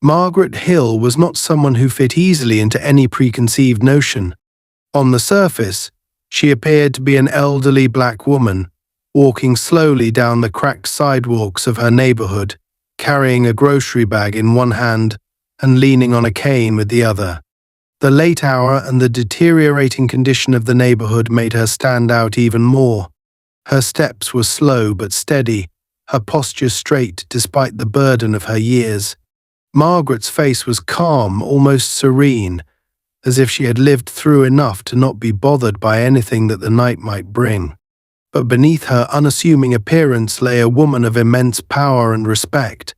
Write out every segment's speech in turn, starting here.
Margaret Hill was not someone who fit easily into any preconceived notion. On the surface, she appeared to be an elderly black woman, walking slowly down the cracked sidewalks of her neighborhood, carrying a grocery bag in one hand and leaning on a cane with the other. The late hour and the deteriorating condition of the neighborhood made her stand out even more. Her steps were slow but steady, her posture straight despite the burden of her years. Margaret's face was calm, almost serene, as if she had lived through enough to not be bothered by anything that the night might bring. But beneath her unassuming appearance lay a woman of immense power and respect.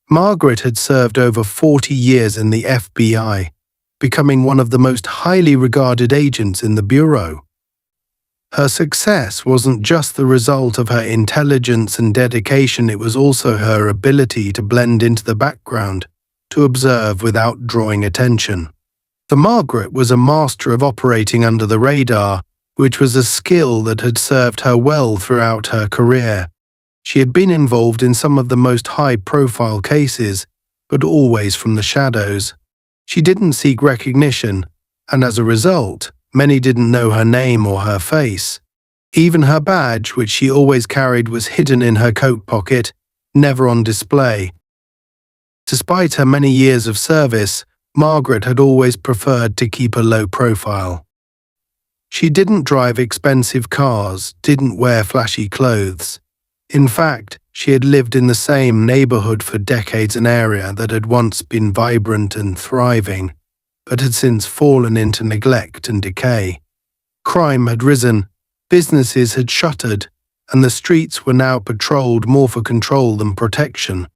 Margaret had served over 40 years in the FBI, becoming one of the most highly regarded agents in the Bureau. Her success wasn't just the result of her intelligence and dedication, it was also her ability to blend into the background, to observe without drawing attention. For Margaret was a master of operating under the radar, which was a skill that had served her well throughout her career. She had been involved in some of the most high-profile cases, but always from the shadows. She didn't seek recognition, and as a result, many didn't know her name or her face. Even her badge, which she always carried, was hidden in her coat pocket, never on display. Despite her many years of service, Margaret had always preferred to keep a low profile. She didn't drive expensive cars, didn't wear flashy clothes. In fact, she had lived in the same neighborhood for decades, an area that had once been vibrant and thriving, but had since fallen into neglect and decay. Crime had risen, businesses had shuttered, and the streets were now patrolled more for control than protection.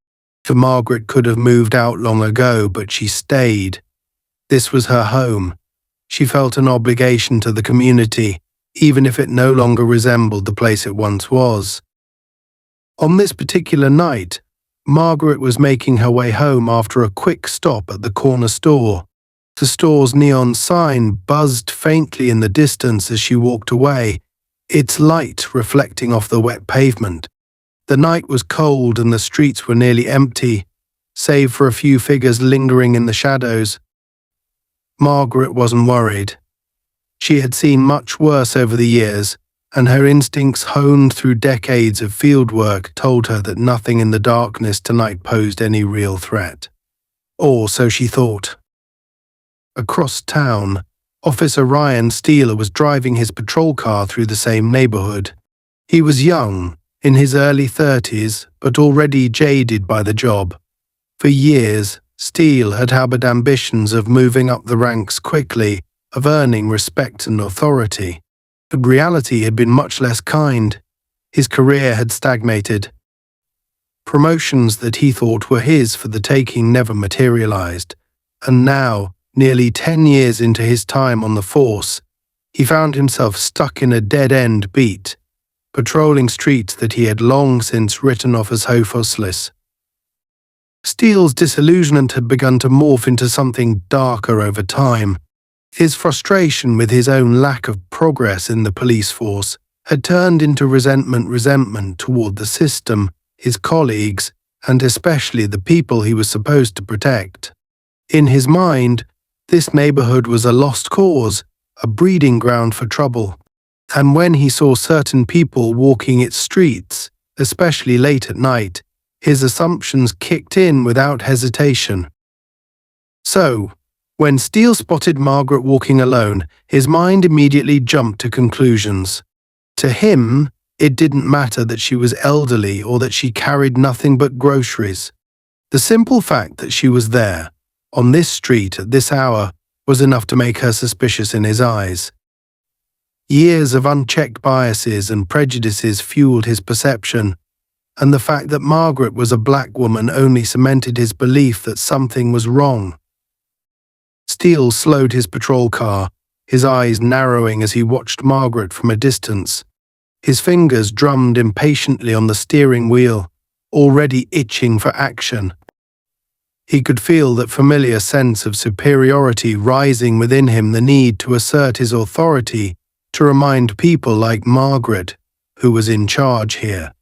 For Margaret could have moved out long ago, but she stayed. This was her home. She felt an obligation to the community, even if it no longer resembled the place it once was. On this particular night, Margaret was making her way home after a quick stop at the corner store. The store's neon sign buzzed faintly in the distance as she walked away, its light reflecting off the wet pavement. The night was cold and the streets were nearly empty, save for a few figures lingering in the shadows. Margaret wasn't worried. She had seen much worse over the years, and her instincts honed through decades of fieldwork told her that nothing in the darkness tonight posed any real threat. Or so she thought. Across town, Officer Ryan Steeler was driving his patrol car through the same neighborhood. He was young, in his early 30s, but already jaded by the job. For years, Steele had harbored ambitions of moving up the ranks quickly, of earning respect and authority. But reality had been much less kind. His career had stagnated. Promotions that he thought were his for the taking never materialized, and now, nearly 10 years into his time on the force, he found himself stuck in a dead-end beat, patrolling streets that he had long since written off as hopeless. Steele's disillusionment had begun to morph into something darker over time. His frustration with his own lack of progress in the police force had turned into resentment toward the system, his colleagues, and especially the people he was supposed to protect. In his mind, this neighborhood was a lost cause, a breeding ground for trouble. And when he saw certain people walking its streets, especially late at night, his assumptions kicked in without hesitation. So, when Steele spotted Margaret walking alone, his mind immediately jumped to conclusions. To him, it didn't matter that she was elderly or that she carried nothing but groceries. The simple fact that she was there, on this street at this hour, was enough to make her suspicious in his eyes. Years of unchecked biases and prejudices fueled his perception, and the fact that Margaret was a black woman only cemented his belief that something was wrong. Steele slowed his patrol car, his eyes narrowing as he watched Margaret from a distance. His fingers drummed impatiently on the steering wheel, already itching for action. He could feel that familiar sense of superiority rising within him, the need to assert his authority, to remind people like Margaret, who was in charge here.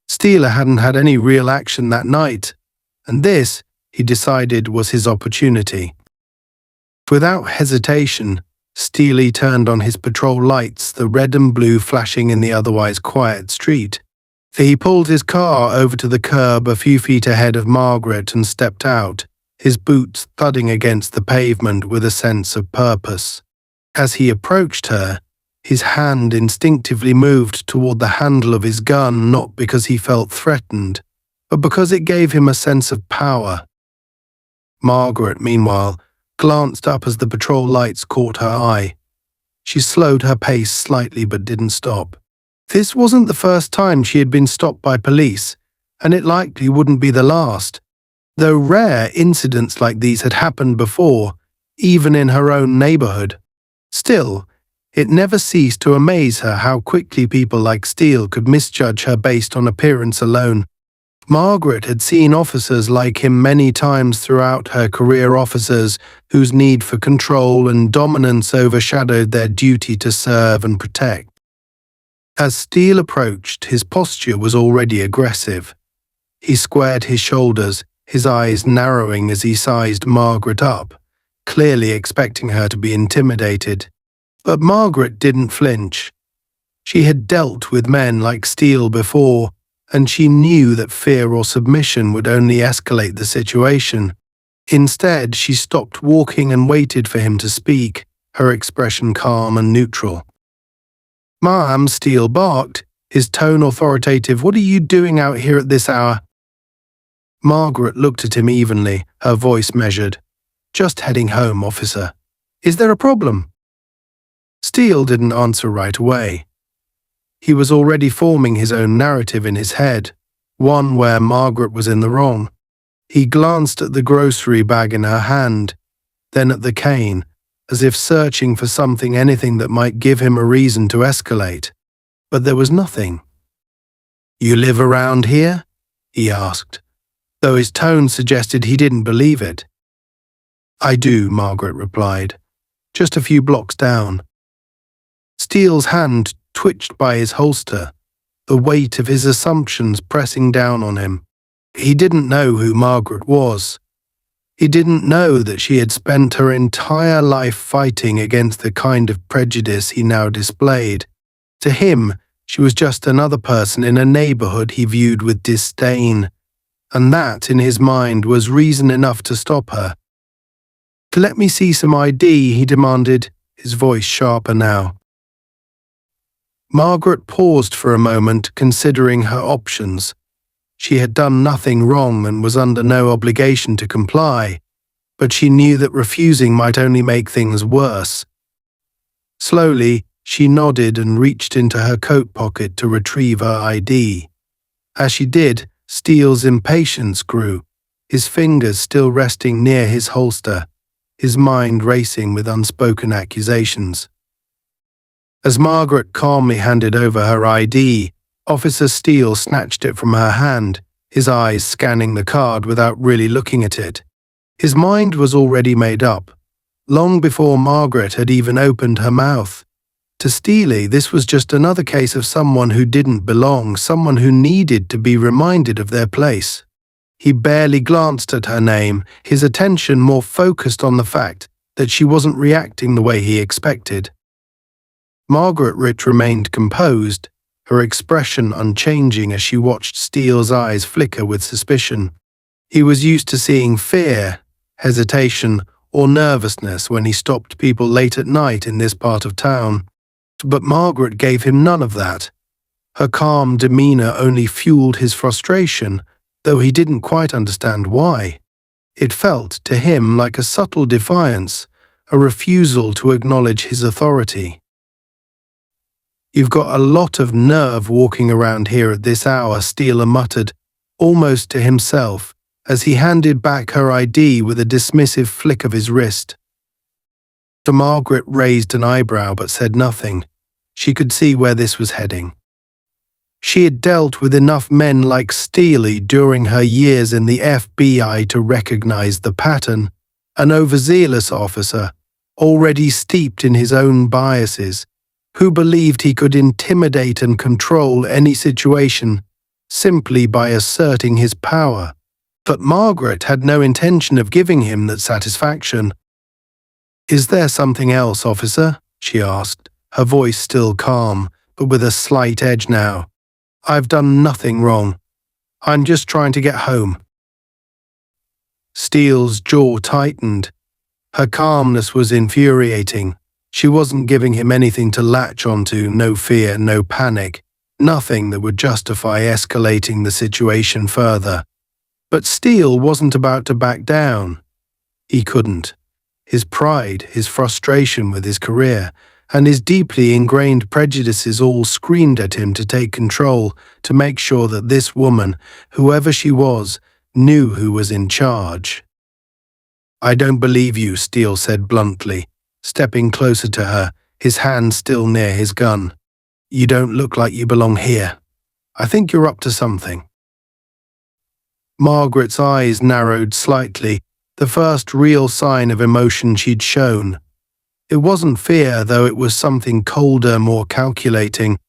Steele hadn't had any real action that night, and this, he decided, was his opportunity. Without hesitation, Steely turned on his patrol lights, the red and blue flashing in the otherwise quiet street. He pulled his car over to the curb a few feet ahead of Margaret and stepped out, his boots thudding against the pavement with a sense of purpose. As he approached her, his hand instinctively moved toward the handle of his gun, not because he felt threatened, but because it gave him a sense of power. Margaret, meanwhile, glanced up as the patrol lights caught her eye. She slowed her pace slightly but didn't stop. This wasn't the first time she had been stopped by police, and it likely wouldn't be the last. Though rare incidents like these had happened before, even in her own neighborhood. Still, it never ceased to amaze her how quickly people like Steele could misjudge her based on appearance alone. Margaret had seen officers like him many times throughout her career, officers whose need for control and dominance overshadowed their duty to serve and protect. As Steele approached, his posture was already aggressive. He squared his shoulders, his eyes narrowing as he sized Margaret up, clearly expecting her to be intimidated. But Margaret didn't flinch. She had dealt with men like Steele before, and she knew that fear or submission would only escalate the situation. Instead, she stopped walking and waited for him to speak, her expression calm and neutral. "Ma'am," Steele barked, his tone authoritative. "What are you doing out here at this hour?" Margaret looked at him evenly, her voice measured. "Just heading home, officer. Is there a problem?" Steele didn't answer right away. He was already forming his own narrative in his head, one where Margaret was in the wrong. He glanced at the grocery bag in her hand, then at the cane, as if searching for anything that might give him a reason to escalate. But there was nothing. "You live around here?" he asked, though his tone suggested he didn't believe it. "I do," Margaret replied. "Just a few blocks down." Steele's hand twitched by his holster, the weight of his assumptions pressing down on him. He didn't know who Margaret was. He didn't know that she had spent her entire life fighting against the kind of prejudice he now displayed. To him, she was just another person in a neighborhood he viewed with disdain, and that, in his mind, was reason enough to stop her. "Let me see some ID," he demanded, his voice sharper now. Margaret paused for a moment, considering her options. She had done nothing wrong and was under no obligation to comply, but she knew that refusing might only make things worse. Slowly, she nodded and reached into her coat pocket to retrieve her ID. As she did, Steele's impatience grew, his fingers still resting near his holster, his mind racing with unspoken accusations. As Margaret calmly handed over her ID, Officer Steele snatched it from her hand, his eyes scanning the card without really looking at it. His mind was already made up, long before Margaret had even opened her mouth. To Steele, this was just another case of someone who didn't belong, someone who needed to be reminded of their place. He barely glanced at her name, his attention more focused on the fact that she wasn't reacting the way he expected. Margaret Rich remained composed, her expression unchanging as she watched Steele's eyes flicker with suspicion. He was used to seeing fear, hesitation, or nervousness when he stopped people late at night in this part of town. But Margaret gave him none of that. Her calm demeanor only fueled his frustration, though he didn't quite understand why. It felt, to him, like a subtle defiance, a refusal to acknowledge his authority. "You've got a lot of nerve walking around here at this hour," Steele muttered, almost to himself, as he handed back her ID with a dismissive flick of his wrist. Margaret raised an eyebrow but said nothing. She could see where this was heading. She had dealt with enough men like Steele during her years in the FBI to recognize the pattern, an overzealous officer, already steeped in his own biases, who believed he could intimidate and control any situation simply by asserting his power. But Margaret had no intention of giving him that satisfaction. "Is there something else, officer?" she asked, her voice still calm, but with a slight edge now. "I've done nothing wrong. I'm just trying to get home." Steele's jaw tightened. Her calmness was infuriating. She wasn't giving him anything to latch onto, no fear, no panic, nothing that would justify escalating the situation further. But Steele wasn't about to back down. He couldn't. His pride, his frustration with his career, and his deeply ingrained prejudices all screamed at him to take control, to make sure that this woman, whoever she was, knew who was in charge. "I don't believe you," Steele said bluntly, stepping closer to her, his hand still near his gun. "You don't look like you belong here. I think you're up to something." Margaret's eyes narrowed slightly, the first real sign of emotion she'd shown. It wasn't fear, though it was something colder, more calculating.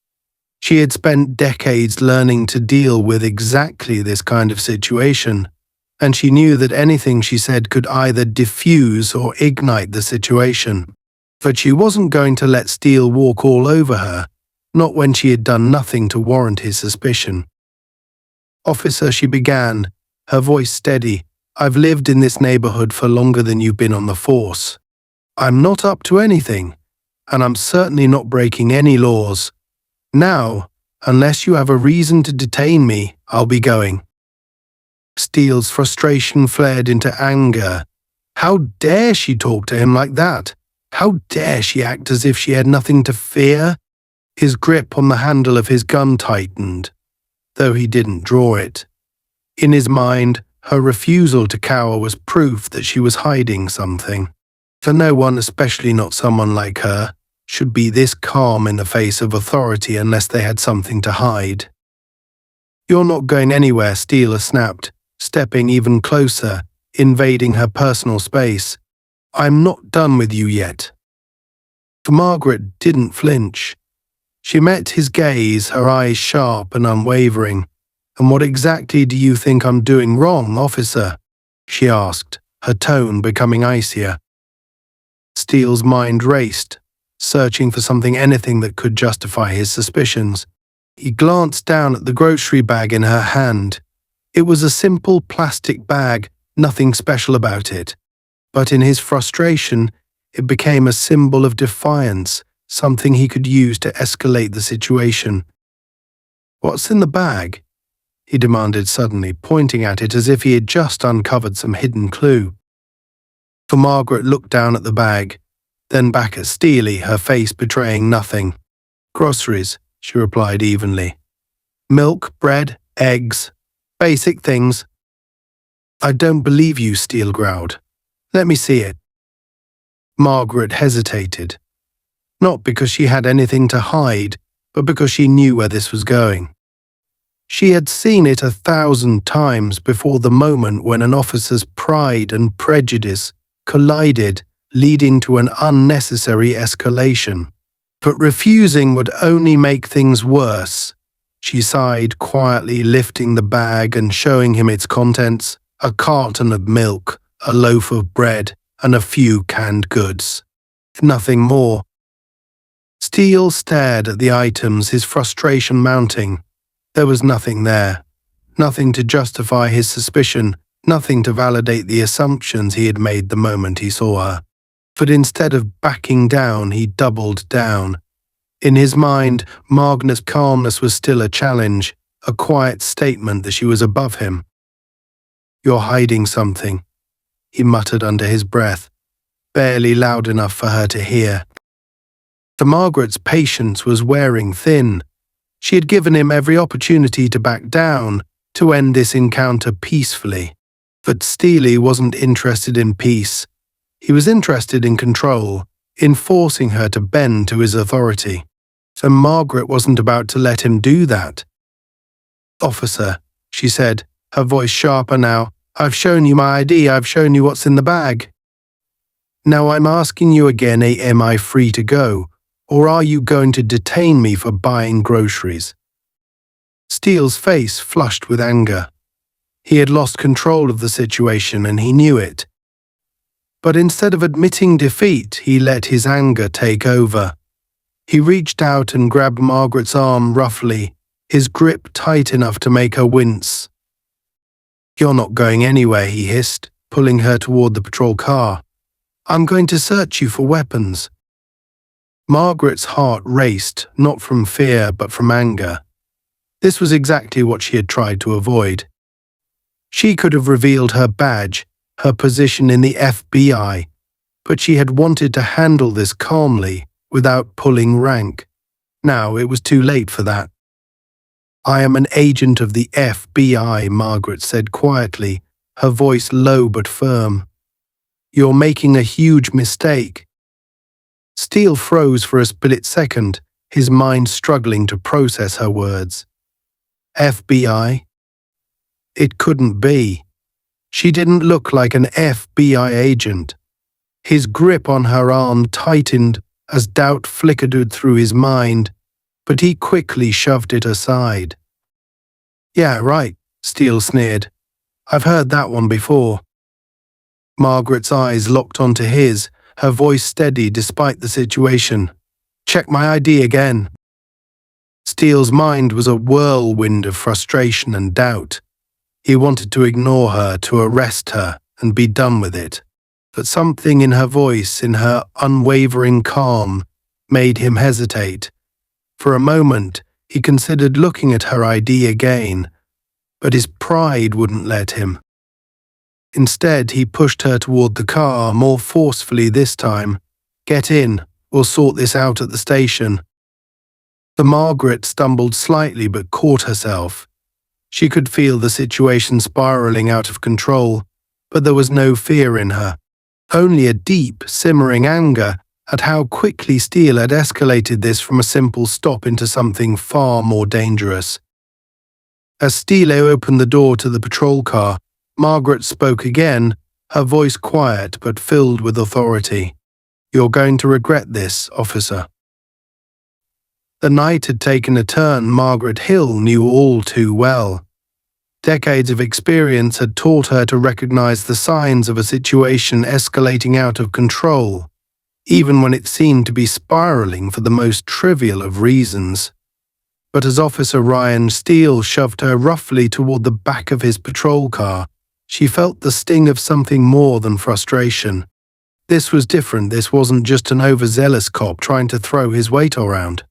She had spent decades learning to deal with exactly this kind of situation, and she knew that anything she said could either diffuse or ignite the situation. But she wasn't going to let Steele walk all over her, not when she had done nothing to warrant his suspicion. "Officer," she began, her voice steady, "I've lived in this neighborhood for longer than you've been on the force. I'm not up to anything, and I'm certainly not breaking any laws. Now, unless you have a reason to detain me, I'll be going." Steele's frustration flared into anger. How dare she talk to him like that? How dare she act as if she had nothing to fear? His grip on the handle of his gun tightened, though he didn't draw it. In his mind, her refusal to cower was proof that she was hiding something. For no one, especially not someone like her, should be this calm in the face of authority unless they had something to hide. "You're not going anywhere," Steele snapped, stepping even closer, invading her personal space. "I'm not done with you yet." Margaret didn't flinch. She met his gaze, her eyes sharp and unwavering. "And what exactly do you think I'm doing wrong, officer?" she asked, her tone becoming icier. Steele's mind raced, searching for anything that could justify his suspicions. He glanced down at the grocery bag in her hand. It was a simple plastic bag, nothing special about it. But in his frustration, it became a symbol of defiance, something he could use to escalate the situation. "What's in the bag?" he demanded suddenly, pointing at it as if he had just uncovered some hidden clue. For Margaret looked down at the bag, then back at Steele, her face betraying nothing. "Groceries," she replied evenly. "Milk, bread, eggs, basic things." "I don't believe you," Steele growled. "Let me see it." Margaret hesitated, not because she had anything to hide, but because she knew where this was going. She had seen it 1,000 times before the moment when an officer's pride and prejudice collided, leading to an unnecessary escalation. But refusing would only make things worse. She sighed quietly, lifting the bag and showing him its contents: a carton of milk, a loaf of bread, and a few canned goods. Nothing more. Steele stared at the items, his frustration mounting. There was nothing there. Nothing to justify his suspicion, nothing to validate the assumptions he had made the moment he saw her. But instead of backing down, he doubled down. In his mind, Margaret's calmness was still a challenge, a quiet statement that she was above him. "You're hiding something," he muttered under his breath, barely loud enough for her to hear. For Margaret's patience was wearing thin. She had given him every opportunity to back down, to end this encounter peacefully. But Steele wasn't interested in peace. He was interested in control, in forcing her to bend to his authority. And Margaret wasn't about to let him do that. "Officer," she said, her voice sharper now, "I've shown you my ID, I've shown you what's in the bag. Now I'm asking you again, am I free to go, or are you going to detain me for buying groceries?" Steele's face flushed with anger. He had lost control of the situation and he knew it. But instead of admitting defeat, he let his anger take over. He reached out and grabbed Margaret's arm roughly, his grip tight enough to make her wince. "You're not going anywhere," he hissed, pulling her toward the patrol car. "I'm going to search you for weapons." Margaret's heart raced, not from fear but from anger. This was exactly what she had tried to avoid. She could have revealed her badge, her position in the FBI, but she had wanted to handle this calmly, without pulling rank. Now it was too late for that. "I am an agent of the FBI," Margaret said quietly, her voice low but firm. "You're making a huge mistake." Steele froze for a split second, his mind struggling to process her words. FBI? It couldn't be. She didn't look like an FBI agent. His grip on her arm tightened as doubt flickered through his mind, but he quickly shoved it aside. "Yeah, right," Steele sneered. "I've heard that one before." Margaret's eyes locked onto his, her voice steady despite the situation. "Check my ID again." Steele's mind was a whirlwind of frustration and doubt. He wanted to ignore her, to arrest her, and be done with it. But something in her voice, in her unwavering calm, made him hesitate. For a moment, he considered looking at her ID again, but his pride wouldn't let him. Instead, he pushed her toward the car, more forcefully this time. "Get in, we'll sort this out at the station." The Margaret stumbled slightly but caught herself. She could feel the situation spiraling out of control, but there was no fear in her. Only a deep, simmering anger at how quickly Steele had escalated this from a simple stop into something far more dangerous. As Steele opened the door to the patrol car, Margaret spoke again, her voice quiet but filled with authority. "You're going to regret this, officer." The night had taken a turn Margaret Hill knew all too well. Decades of experience had taught her to recognize the signs of a situation escalating out of control, even when it seemed to be spiraling for the most trivial of reasons. But as Officer Ryan Steele shoved her roughly toward the back of his patrol car, she felt the sting of something more than frustration. This was different. This wasn't just an overzealous cop trying to throw his weight around.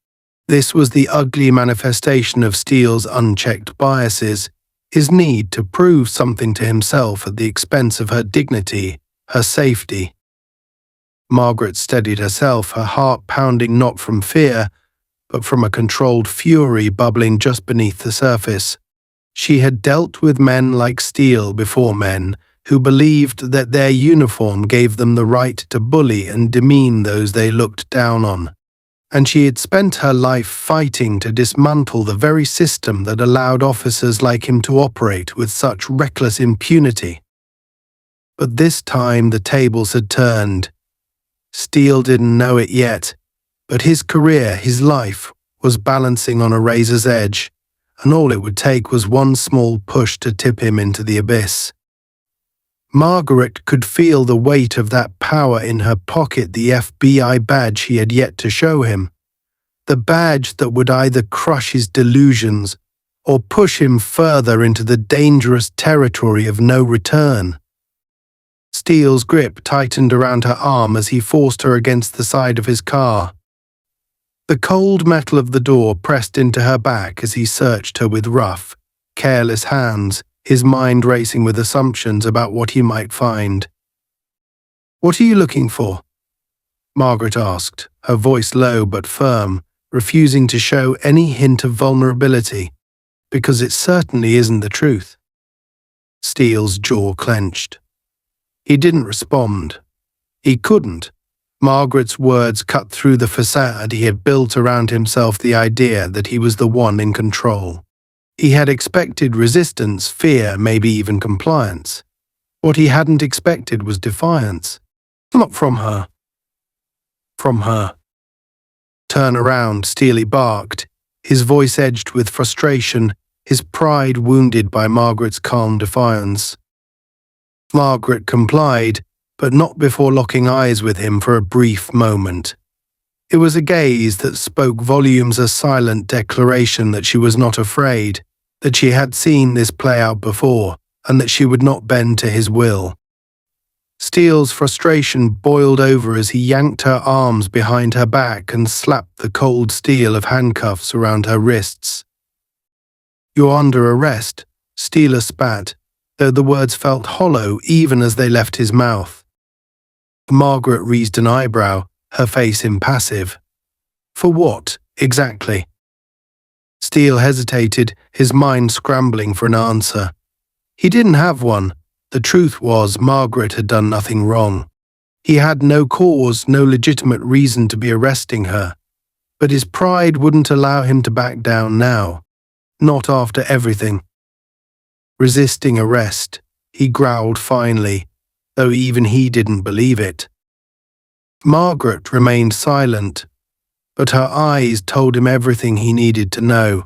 This was the ugly manifestation of Steele's unchecked biases, his need to prove something to himself at the expense of her dignity, her safety. Margaret steadied herself, her heart pounding not from fear, but from a controlled fury bubbling just beneath the surface. She had dealt with men like Steele before, men who believed that their uniform gave them the right to bully and demean those they looked down on. And she had spent her life fighting to dismantle the very system that allowed officers like him to operate with such reckless impunity. But this time the tables had turned. Steele didn't know it yet, but his career, his life, was balancing on a razor's edge, and all it would take was one small push to tip him into the abyss. Margaret could feel the weight of that power in her pocket, the FBI badge he had yet to show him. The badge that would either crush his delusions or push him further into the dangerous territory of no return. Steele's grip tightened around her arm as he forced her against the side of his car. The cold metal of the door pressed into her back as he searched her with rough, careless hands, his mind racing with assumptions about what he might find. "What are you looking for?" Margaret asked, her voice low but firm, refusing to show any hint of vulnerability, because it certainly isn't the truth. Steele's jaw clenched. He didn't respond. He couldn't. Margaret's words cut through the facade he had built around himself, the idea that he was the one in control. He had expected resistance, fear, maybe even compliance. What he hadn't expected was defiance. Not from her. From her. "Turn around," Steele barked, his voice edged with frustration, his pride wounded by Margaret's calm defiance. Margaret complied, but not before locking eyes with him for a brief moment. It was a gaze that spoke volumes, a silent declaration that she was not afraid, that she had seen this play out before, and that she would not bend to his will. Steele's frustration boiled over as he yanked her arms behind her back and slapped the cold steel of handcuffs around her wrists. "You're under arrest," Steele spat, though the words felt hollow even as they left his mouth. Margaret raised an eyebrow, her face impassive. "For what, exactly?" Steele hesitated, his mind scrambling for an answer. He didn't have one. The truth was, Margaret had done nothing wrong. He had no cause, no legitimate reason to be arresting her. But his pride wouldn't allow him to back down now. Not after everything. Resisting arrest, he growled finally, though even he didn't believe it. Margaret remained silent, but her eyes told him everything he needed to know.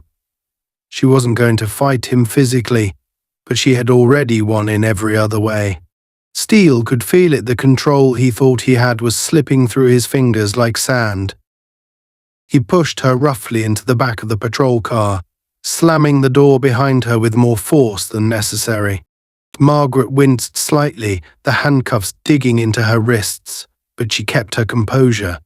She wasn't going to fight him physically, but she had already won in every other way. Steele could feel it, the control he thought he had was slipping through his fingers like sand. He pushed her roughly into the back of the patrol car, slamming the door behind her with more force than necessary. Margaret winced slightly, the handcuffs digging into her wrists, but she kept her composure.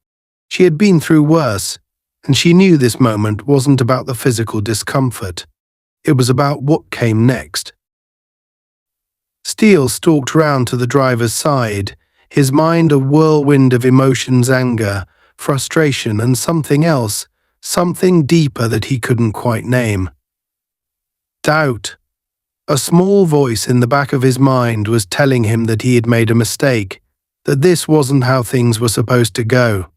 She had been through worse, and she knew this moment wasn't about the physical discomfort. It was about what came next. Steele stalked round to the driver's side, his mind a whirlwind of emotions, anger, frustration, and something else, something deeper that he couldn't quite name. Doubt. A small voice in the back of his mind was telling him that he had made a mistake, that this wasn't how things were supposed to go.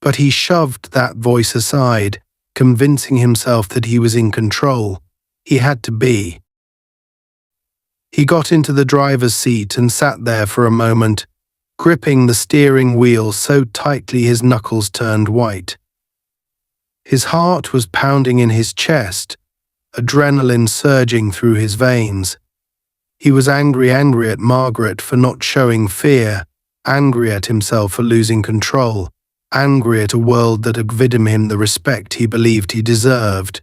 But he shoved that voice aside, convincing himself that he was in control. He had to be. He got into the driver's seat and sat there for a moment, gripping the steering wheel so tightly his knuckles turned white. His heart was pounding in his chest, adrenaline surging through his veins. He was angry at Margaret for not showing fear, angry at himself for losing control, angry at a world that had given him the respect he believed he deserved.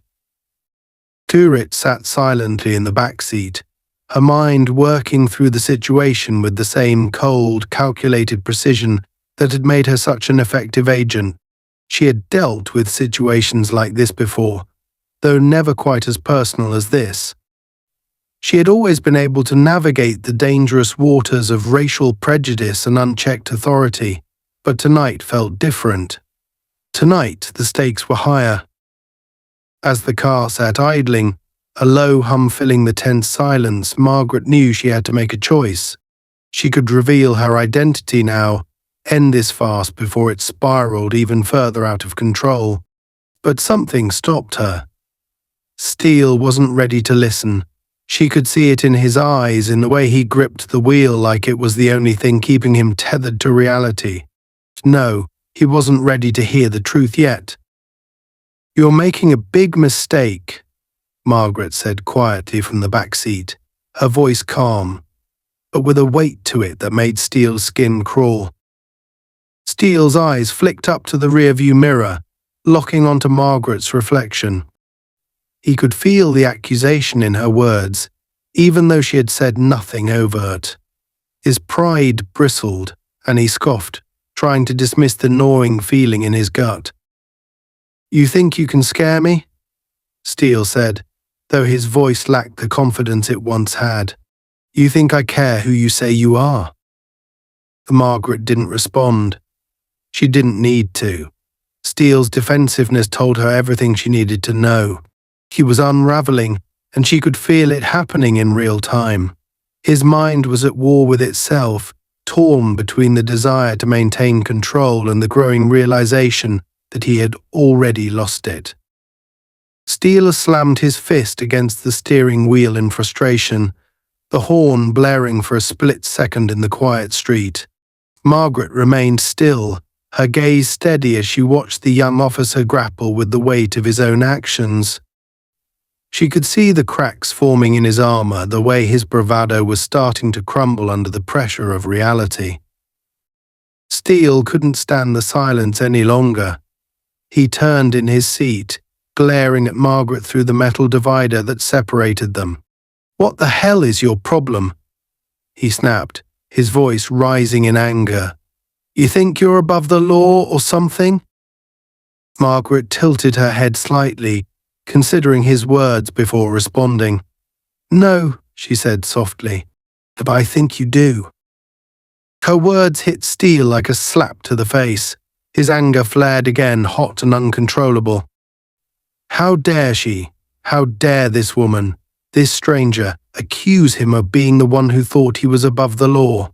Turit sat silently in the back seat, her mind working through the situation with the same cold, calculated precision that had made her such an effective agent. She had dealt with situations like this before, though never quite as personal as this. She had always been able to navigate the dangerous waters of racial prejudice and unchecked authority, but tonight felt different. Tonight, the stakes were higher. As the car sat idling, a low hum filling the tense silence, Margaret knew she had to make a choice. She could reveal her identity now, end this farce before it spiraled even further out of control. But something stopped her. Steele wasn't ready to listen. She could see it in his eyes, in the way he gripped the wheel like it was the only thing keeping him tethered to reality. No, he wasn't ready to hear the truth yet. "You're making a big mistake," Margaret said quietly from the back seat, her voice calm, but with a weight to it that made Steele's skin crawl. Steele's eyes flicked up to the rearview mirror, locking onto Margaret's reflection. He could feel the accusation in her words, even though she had said nothing overt. His pride bristled, and he scoffed, trying to dismiss the gnawing feeling in his gut. "You think you can scare me?" Steele said, though his voice lacked the confidence it once had. "You think I care who you say you are?" Margaret didn't respond. She didn't need to. Steele's defensiveness told her everything she needed to know. He was unraveling, and she could feel it happening in real time. His mind was at war with itself, torn between the desire to maintain control and the growing realization that he had already lost it. Steele slammed his fist against the steering wheel in frustration, the horn blaring for a split second in the quiet street. Margaret remained still, her gaze steady as she watched the young officer grapple with the weight of his own actions. She could see the cracks forming in his armor, the way his bravado was starting to crumble under the pressure of reality. Steele couldn't stand the silence any longer. He turned in his seat, glaring at Margaret through the metal divider that separated them. "What the hell is your problem?" he snapped, his voice rising in anger. "You think you're above the law or something?" Margaret tilted her head slightly, considering his words before responding. "No," she said softly, "but I think you do." Her words hit Steele like a slap to the face. His anger flared again, hot and uncontrollable. How dare she? How dare this woman, this stranger, accuse him of being the one who thought he was above the law?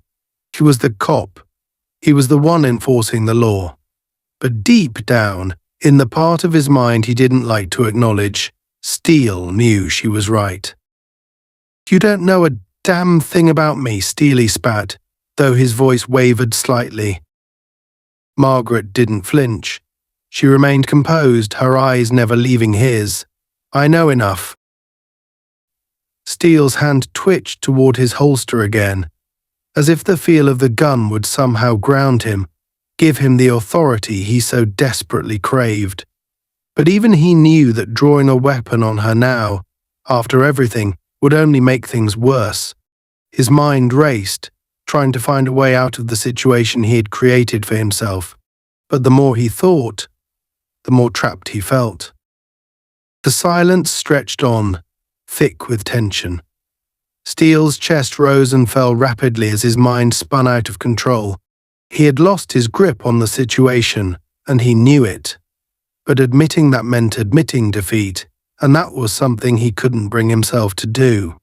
He was the cop. He was the one enforcing the law. But deep down, in the part of his mind he didn't like to acknowledge, Steele knew she was right. "You don't know a damn thing about me," Steele spat, though his voice wavered slightly. Margaret didn't flinch. She remained composed, her eyes never leaving his. "I know enough." Steele's hand twitched toward his holster again, as if the feel of the gun would somehow ground him, give him the authority he so desperately craved. But even he knew that drawing a weapon on her now, after everything, would only make things worse. His mind raced, trying to find a way out of the situation he had created for himself. But the more he thought, the more trapped he felt. The silence stretched on, thick with tension. Steele's chest rose and fell rapidly as his mind spun out of control. He had lost his grip on the situation, and he knew it. But admitting that meant admitting defeat, and that was something he couldn't bring himself to do.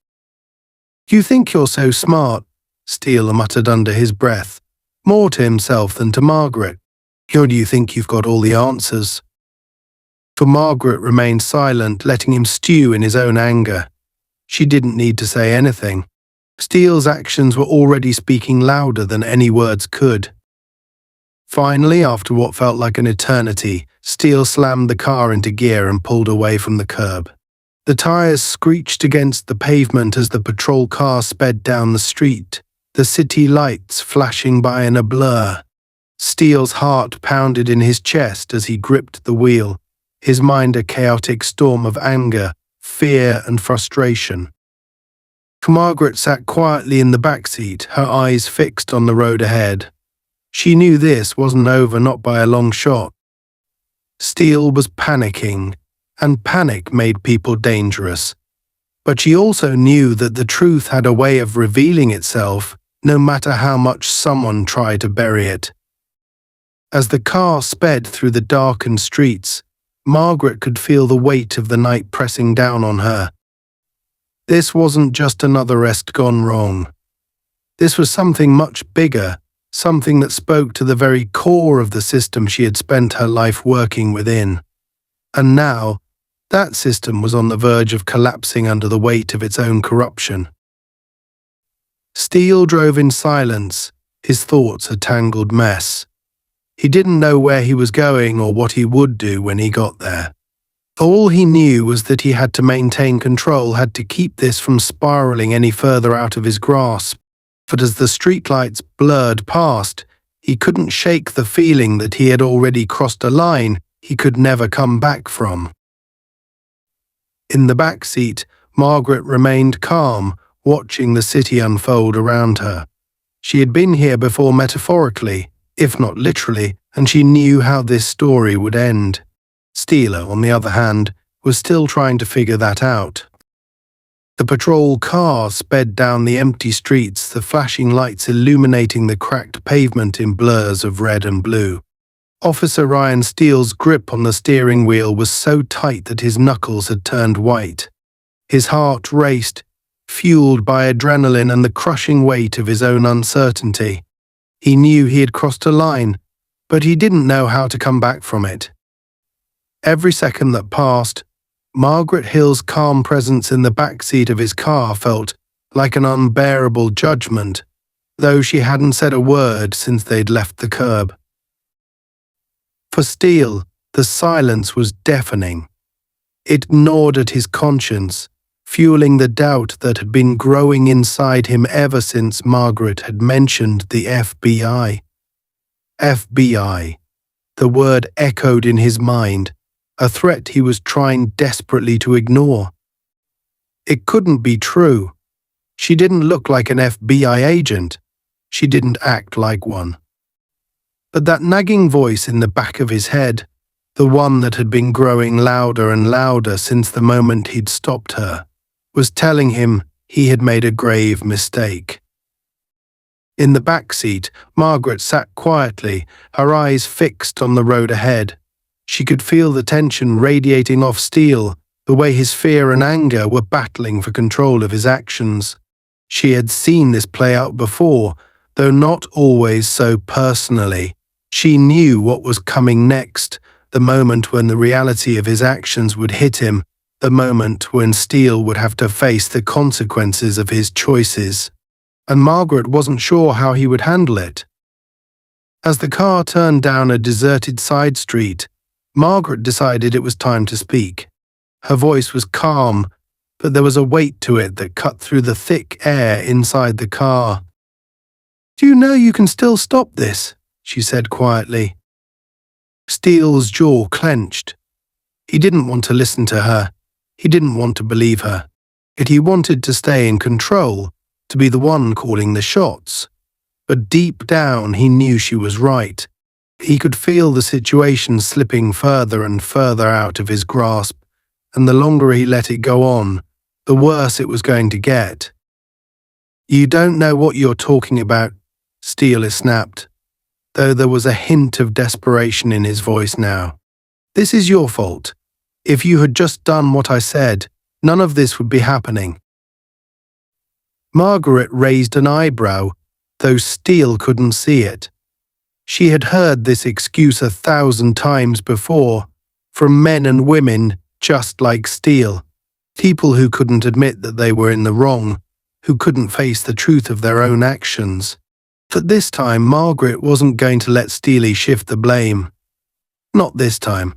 "You think you're so smart," Steele muttered under his breath, more to himself than to Margaret. "Or do you think you've got all the answers?" For Margaret remained silent, letting him stew in his own anger. She didn't need to say anything. Steele's actions were already speaking louder than any words could. Finally, after what felt like an eternity, Steele slammed the car into gear and pulled away from the curb. The tires screeched against the pavement as the patrol car sped down the street, the city lights flashing by in a blur. Steele's heart pounded in his chest as he gripped the wheel, his mind a chaotic storm of anger, fear, and frustration. Margaret sat quietly in the back seat, her eyes fixed on the road ahead. She knew this wasn't over, not by a long shot. Steele was panicking, and panic made people dangerous. But she also knew that the truth had a way of revealing itself, no matter how much someone tried to bury it. As the car sped through the darkened streets, Margaret could feel the weight of the night pressing down on her. This wasn't just another arrest gone wrong. This was something much bigger, something that spoke to the very core of the system she had spent her life working within. And now, that system was on the verge of collapsing under the weight of its own corruption. Steele drove in silence, his thoughts a tangled mess. He didn't know where he was going or what he would do when he got there. All he knew was that he had to maintain control, had to keep this from spiraling any further out of his grasp. But as the streetlights blurred past, he couldn't shake the feeling that he had already crossed a line he could never come back from. In the back seat, Margaret remained calm, watching the city unfold around her. She had been here before metaphorically, if not literally, and she knew how this story would end. Steele, on the other hand, was still trying to figure that out. The patrol car sped down the empty streets, the flashing lights illuminating the cracked pavement in blurs of red and blue. Officer Ryan Steele's grip on the steering wheel was so tight that his knuckles had turned white. His heart raced, fueled by adrenaline and the crushing weight of his own uncertainty. He knew he had crossed a line, but he didn't know how to come back from it. Every second that passed, Margaret Hill's calm presence in the back seat of his car felt like an unbearable judgment, though she hadn't said a word since they'd left the curb. For Steele, the silence was deafening. It gnawed at his conscience, fueling the doubt that had been growing inside him ever since Margaret had mentioned the FBI. FBI. The word echoed in his mind, a threat he was trying desperately to ignore. It couldn't be true. She didn't look like an FBI agent. She didn't act like one. But that nagging voice in the back of his head, the one that had been growing louder and louder since the moment he'd stopped her, was telling him he had made a grave mistake. In the back seat, Margaret sat quietly, her eyes fixed on the road ahead. She could feel the tension radiating off Steele, the way his fear and anger were battling for control of his actions. She had seen this play out before, though not always so personally. She knew what was coming next, the moment when the reality of his actions would hit him, the moment when Steele would have to face the consequences of his choices. And Margaret wasn't sure how he would handle it. As the car turned down a deserted side street, Margaret decided it was time to speak. Her voice was calm, but there was a weight to it that cut through the thick air inside the car. "Do you know you can still stop this?" she said quietly. Steele's jaw clenched. He didn't want to listen to her. He didn't want to believe her. Yet he wanted to stay in control, to be the one calling the shots. But deep down he knew she was right. He could feel the situation slipping further and further out of his grasp, and the longer he let it go on, the worse it was going to get. "You don't know what you're talking about," Steele snapped, though there was a hint of desperation in his voice now. "This is your fault. If you had just done what I said, none of this would be happening." Margaret raised an eyebrow, though Steele couldn't see it. She had heard this excuse 1,000 times before, from men and women just like Steele, people who couldn't admit that they were in the wrong, who couldn't face the truth of their own actions. But this time Margaret wasn't going to let Steele shift the blame. Not this time.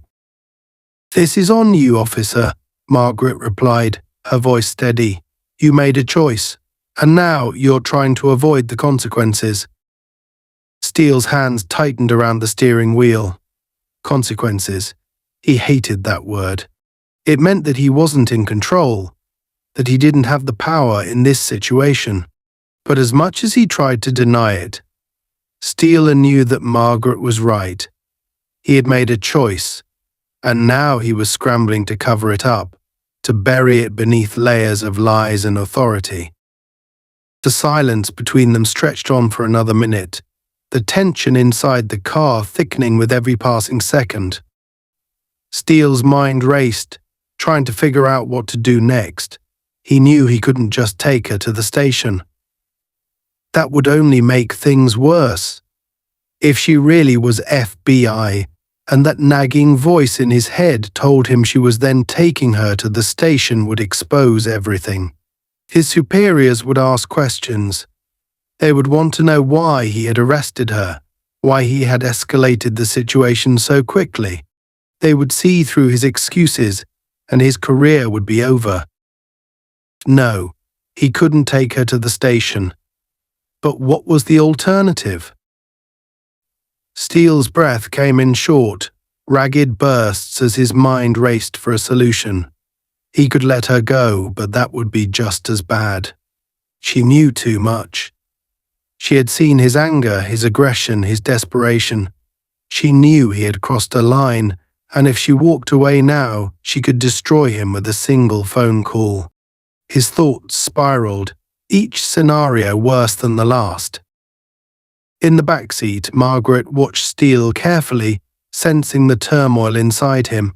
"This is on you, officer," Margaret replied, her voice steady. "You made a choice. And now you're trying to avoid the consequences." Steele's hands tightened around the steering wheel. Consequences. He hated that word. It meant that he wasn't in control, that he didn't have the power in this situation. But as much as he tried to deny it, Steele knew that Margaret was right. He had made a choice, and now he was scrambling to cover it up, to bury it beneath layers of lies and authority. The silence between them stretched on for another minute, the tension inside the car thickening with every passing second. Steele's mind raced, trying to figure out what to do next. He knew he couldn't just take her to the station. That would only make things worse. If she really was FBI, and that nagging voice in his head told him she was then taking her to the station, would expose everything. His superiors would ask questions. They would want to know why he had arrested her, why he had escalated the situation so quickly. They would see through his excuses, and his career would be over. No, he couldn't take her to the station. But what was the alternative? Steele's breath came in short, ragged bursts as his mind raced for a solution. He could let her go, but that would be just as bad. She knew too much. She had seen his anger, his aggression, his desperation. She knew he had crossed a line, and if she walked away now, she could destroy him with a single phone call. His thoughts spiraled, each scenario worse than the last. In the back seat, Margaret watched Steele carefully, sensing the turmoil inside him.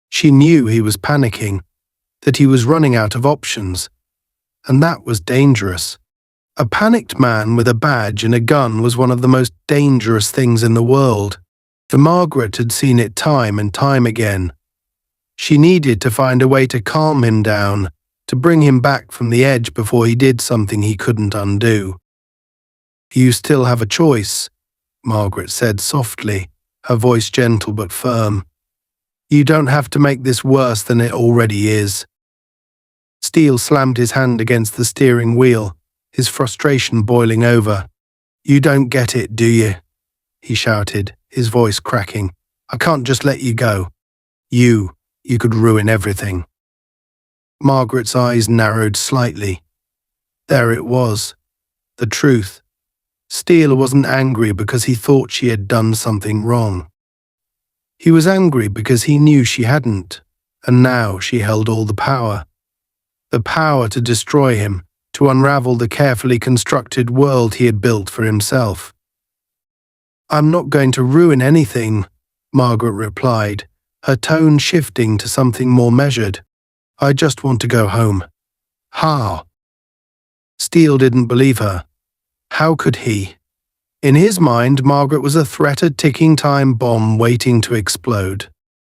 She knew he was panicking, that he was running out of options, and that was dangerous. A panicked man with a badge and a gun was one of the most dangerous things in the world. For Margaret had seen it time and time again. She needed to find a way to calm him down, to bring him back from the edge before he did something he couldn't undo. "You still have a choice," Margaret said softly, her voice gentle but firm. You don't have to make this worse than it already is. Steele slammed his hand against the steering wheel, his frustration boiling over. You don't get it, do you? He shouted, his voice cracking. I can't just let you go. You could ruin everything. Margaret's eyes narrowed slightly. There it was. The truth. Steele wasn't angry because he thought she had done something wrong. He was angry because he knew she hadn't, and now she held all the power. The power to destroy him, to unravel the carefully constructed world he had built for himself. I'm not going to ruin anything, Margaret replied, her tone shifting to something more measured. I just want to go home. How? Steele didn't believe her. How could he? In his mind, Margaret was a threat, a ticking time bomb waiting to explode.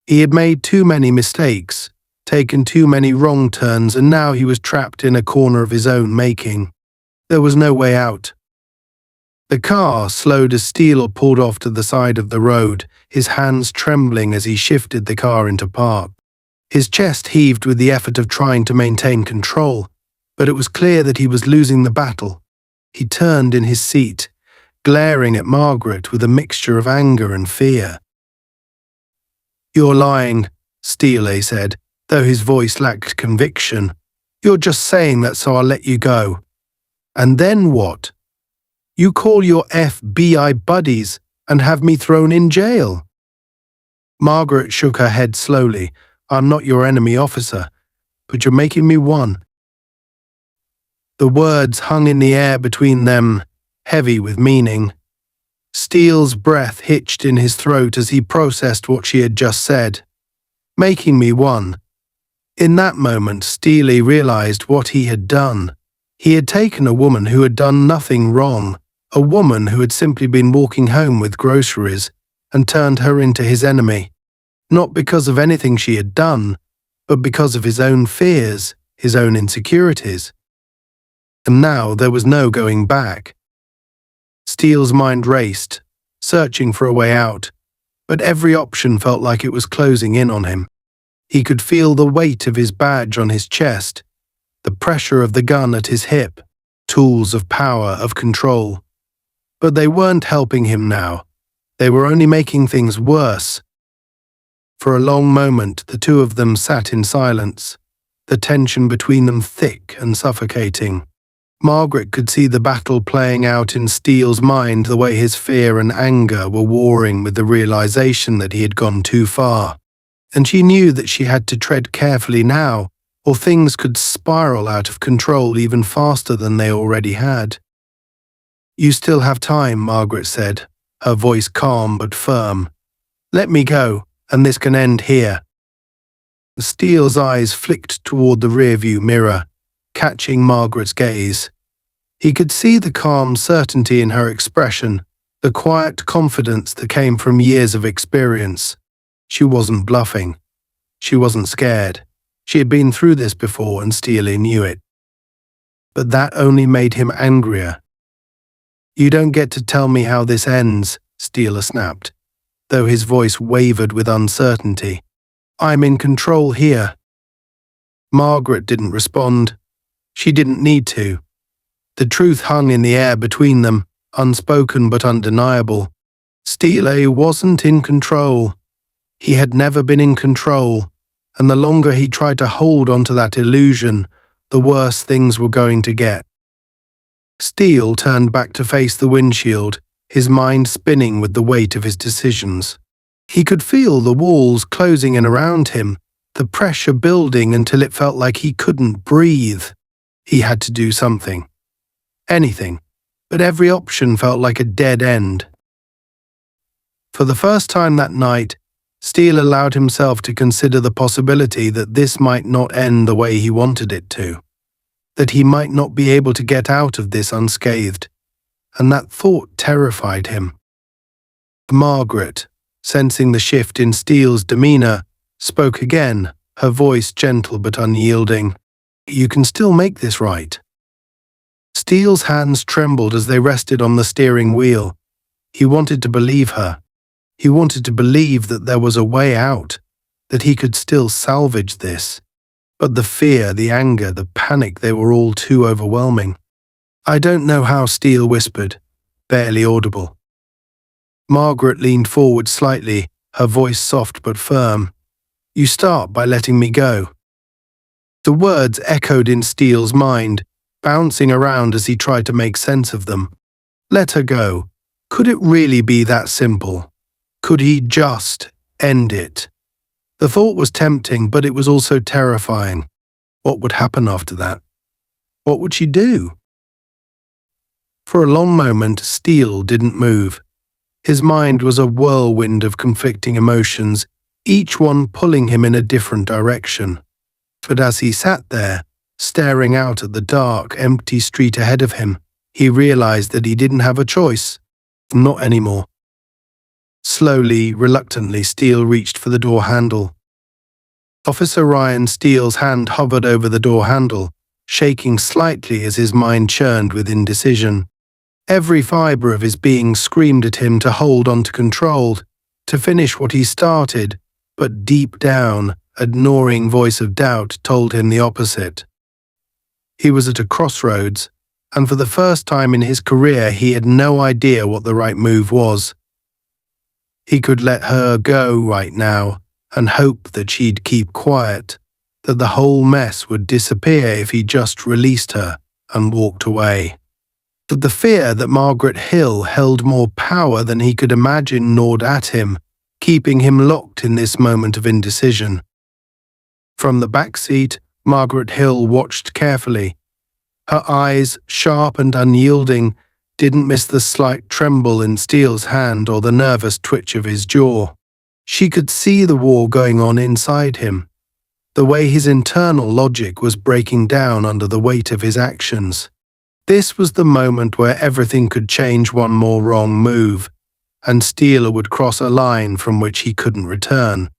He had made too many mistakes, taken too many wrong turns, and now he was trapped in a corner of his own making. There was no way out. The car slowed as Steele pulled off to the side of the road, his hands trembling as he shifted the car into park. His chest heaved with the effort of trying to maintain control, but it was clear that he was losing the battle. He turned in his seat, glaring at Margaret with a mixture of anger and fear. You're lying, Steele said, though his voice lacked conviction. You're just saying that so I'll let you go. And then what? You call your FBI buddies and have me thrown in jail. Margaret shook her head slowly. I'm not your enemy, officer, but you're making me one. The words hung in the air between them, heavy with meaning. Steele's breath hitched in his throat as he processed what she had just said. Making me one. In that moment, Steele realized what he had done. He had taken a woman who had done nothing wrong, a woman who had simply been walking home with groceries, and turned her into his enemy. Not because of anything she had done, but because of his own fears, his own insecurities. And now there was no going back. Steele's mind raced, searching for a way out, but every option felt like it was closing in on him. He could feel the weight of his badge on his chest, the pressure of the gun at his hip, tools of power, of control. But they weren't helping him now. They were only making things worse. For a long moment, the two of them sat in silence, the tension between them thick and suffocating. Margaret could see the battle playing out in Steele's mind, the way his fear and anger were warring with the realization that he had gone too far. And she knew that she had to tread carefully now, or things could spiral out of control even faster than they already had. You still have time, Margaret said, her voice calm but firm. Let me go, and this can end here. Steele's eyes flicked toward the rearview mirror, catching Margaret's gaze. He could see the calm certainty in her expression, the quiet confidence that came from years of experience. She wasn't bluffing. She wasn't scared. She had been through this before, and Steele knew it. But that only made him angrier. You don't get to tell me how this ends, Steele snapped, though his voice wavered with uncertainty. I'm in control here. Margaret didn't respond. She didn't need to. The truth hung in the air between them, unspoken but undeniable. Steele wasn't in control. He had never been in control, and the longer he tried to hold onto that illusion, the worse things were going to get. Steele turned back to face the windshield, his mind spinning with the weight of his decisions. He could feel the walls closing in around him, the pressure building until it felt like he couldn't breathe. He had to do something. Anything, but every option felt like a dead end. For the first time that night, Steele allowed himself to consider the possibility that this might not end the way he wanted it to, that he might not be able to get out of this unscathed, and that thought terrified him. Margaret, sensing the shift in Steele's demeanor, spoke again, her voice gentle but unyielding. You can still make this right. Steele's hands trembled as they rested on the steering wheel. He wanted to believe her. He wanted to believe that there was a way out, that he could still salvage this. But the fear, the anger, the panic, they were all too overwhelming. "I don't know how," Steele whispered, barely audible. Margaret leaned forward slightly, her voice soft but firm. "You start by letting me go." The words echoed in Steele's mind, bouncing around as he tried to make sense of them. Let her go. Could it really be that simple? Could he just end it? The thought was tempting, but it was also terrifying. What would happen after that? What would she do? For a long moment, Steele didn't move. His mind was a whirlwind of conflicting emotions, each one pulling him in a different direction. But as he sat there, staring out at the dark, empty street ahead of him, he realized that he didn't have a choice. Not anymore. Slowly, reluctantly, Steele reached for the door handle. Officer Ryan Steele's hand hovered over the door handle, shaking slightly as his mind churned with indecision. Every fibre of his being screamed at him to hold on to control, to finish what he started, but deep down, a gnawing voice of doubt told him the opposite. He was at a crossroads, and for the first time in his career he had no idea what the right move was. He could let her go right now and hope that she'd keep quiet, that the whole mess would disappear if he just released her and walked away. But the fear that Margaret Hill held more power than he could imagine gnawed at him, keeping him locked in this moment of indecision. From the back seat, Margaret Hill watched carefully. Her eyes, sharp and unyielding, didn't miss the slight tremble in Steele's hand or the nervous twitch of his jaw. She could see the war going on inside him, the way his internal logic was breaking down under the weight of his actions. This was the moment where everything could change. One more wrong move, and Steele would cross a line from which he couldn't return.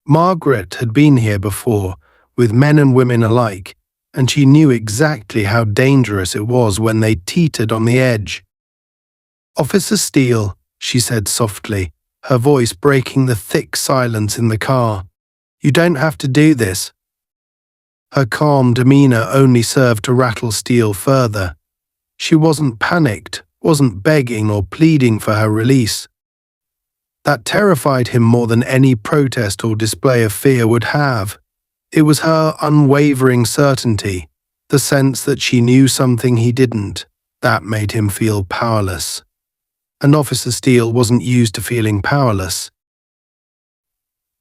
Margaret had been here before, with men and women alike, and she knew exactly how dangerous it was when they teetered on the edge. "Officer Steele," she said softly, her voice breaking the thick silence in the car. "You don't have to do this." Her calm demeanor only served to rattle Steele further. She wasn't panicked, wasn't begging or pleading for her release. That terrified him more than any protest or display of fear would have. It was her unwavering certainty, the sense that she knew something he didn't, that made him feel powerless. And Officer Steele wasn't used to feeling powerless.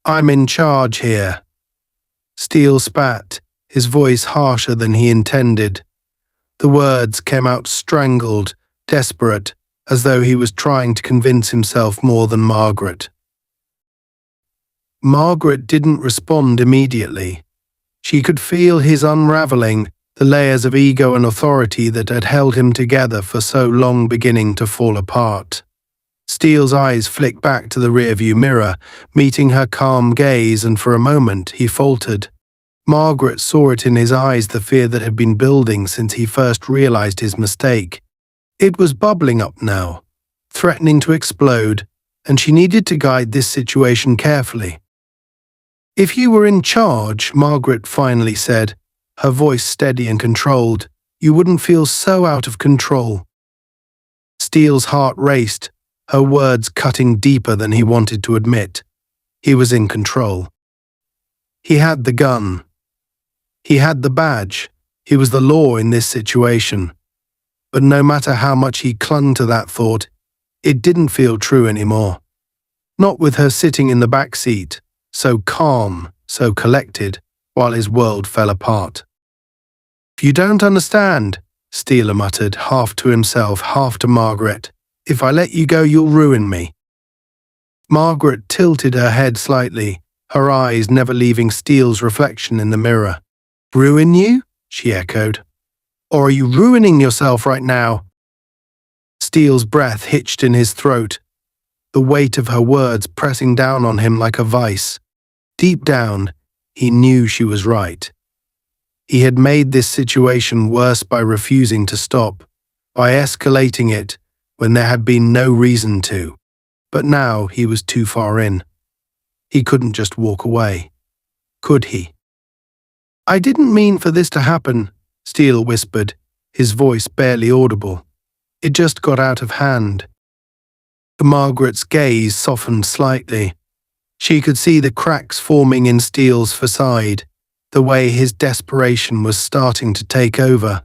"I'm in charge here." Steele spat, his voice harsher than he intended. The words came out strangled, desperate, as though he was trying to convince himself more than Margaret. Margaret didn't respond immediately. She could feel his unraveling, the layers of ego and authority that had held him together for so long beginning to fall apart. Steele's eyes flicked back to the rearview mirror, meeting her calm gaze, and for a moment he faltered. Margaret saw it in his eyes, the fear that had been building since he first realized his mistake. It was bubbling up now, threatening to explode, and she needed to guide this situation carefully. "If you were in charge," Margaret finally said, her voice steady and controlled, "you wouldn't feel so out of control." Steele's heart raced, her words cutting deeper than he wanted to admit. He was in control. He had the gun. He had the badge. He was the law in this situation. But no matter how much he clung to that thought, it didn't feel true anymore. Not with her sitting in the back seat, so calm, so collected, while his world fell apart. "You don't understand," Steele muttered, half to himself, half to Margaret. "If I let you go, you'll ruin me." Margaret tilted her head slightly, her eyes never leaving Steele's reflection in the mirror. "Ruin you?" she echoed. "Or are you ruining yourself right now?" Steele's breath hitched in his throat, the weight of her words pressing down on him like a vice. Deep down, he knew she was right. He had made this situation worse by refusing to stop, by escalating it when there had been no reason to. But now he was too far in. He couldn't just walk away. Could he? "I didn't mean for this to happen," Steele whispered, his voice barely audible. "It just got out of hand." Margaret's gaze softened slightly. She could see the cracks forming in Steele's facade, the way his desperation was starting to take over.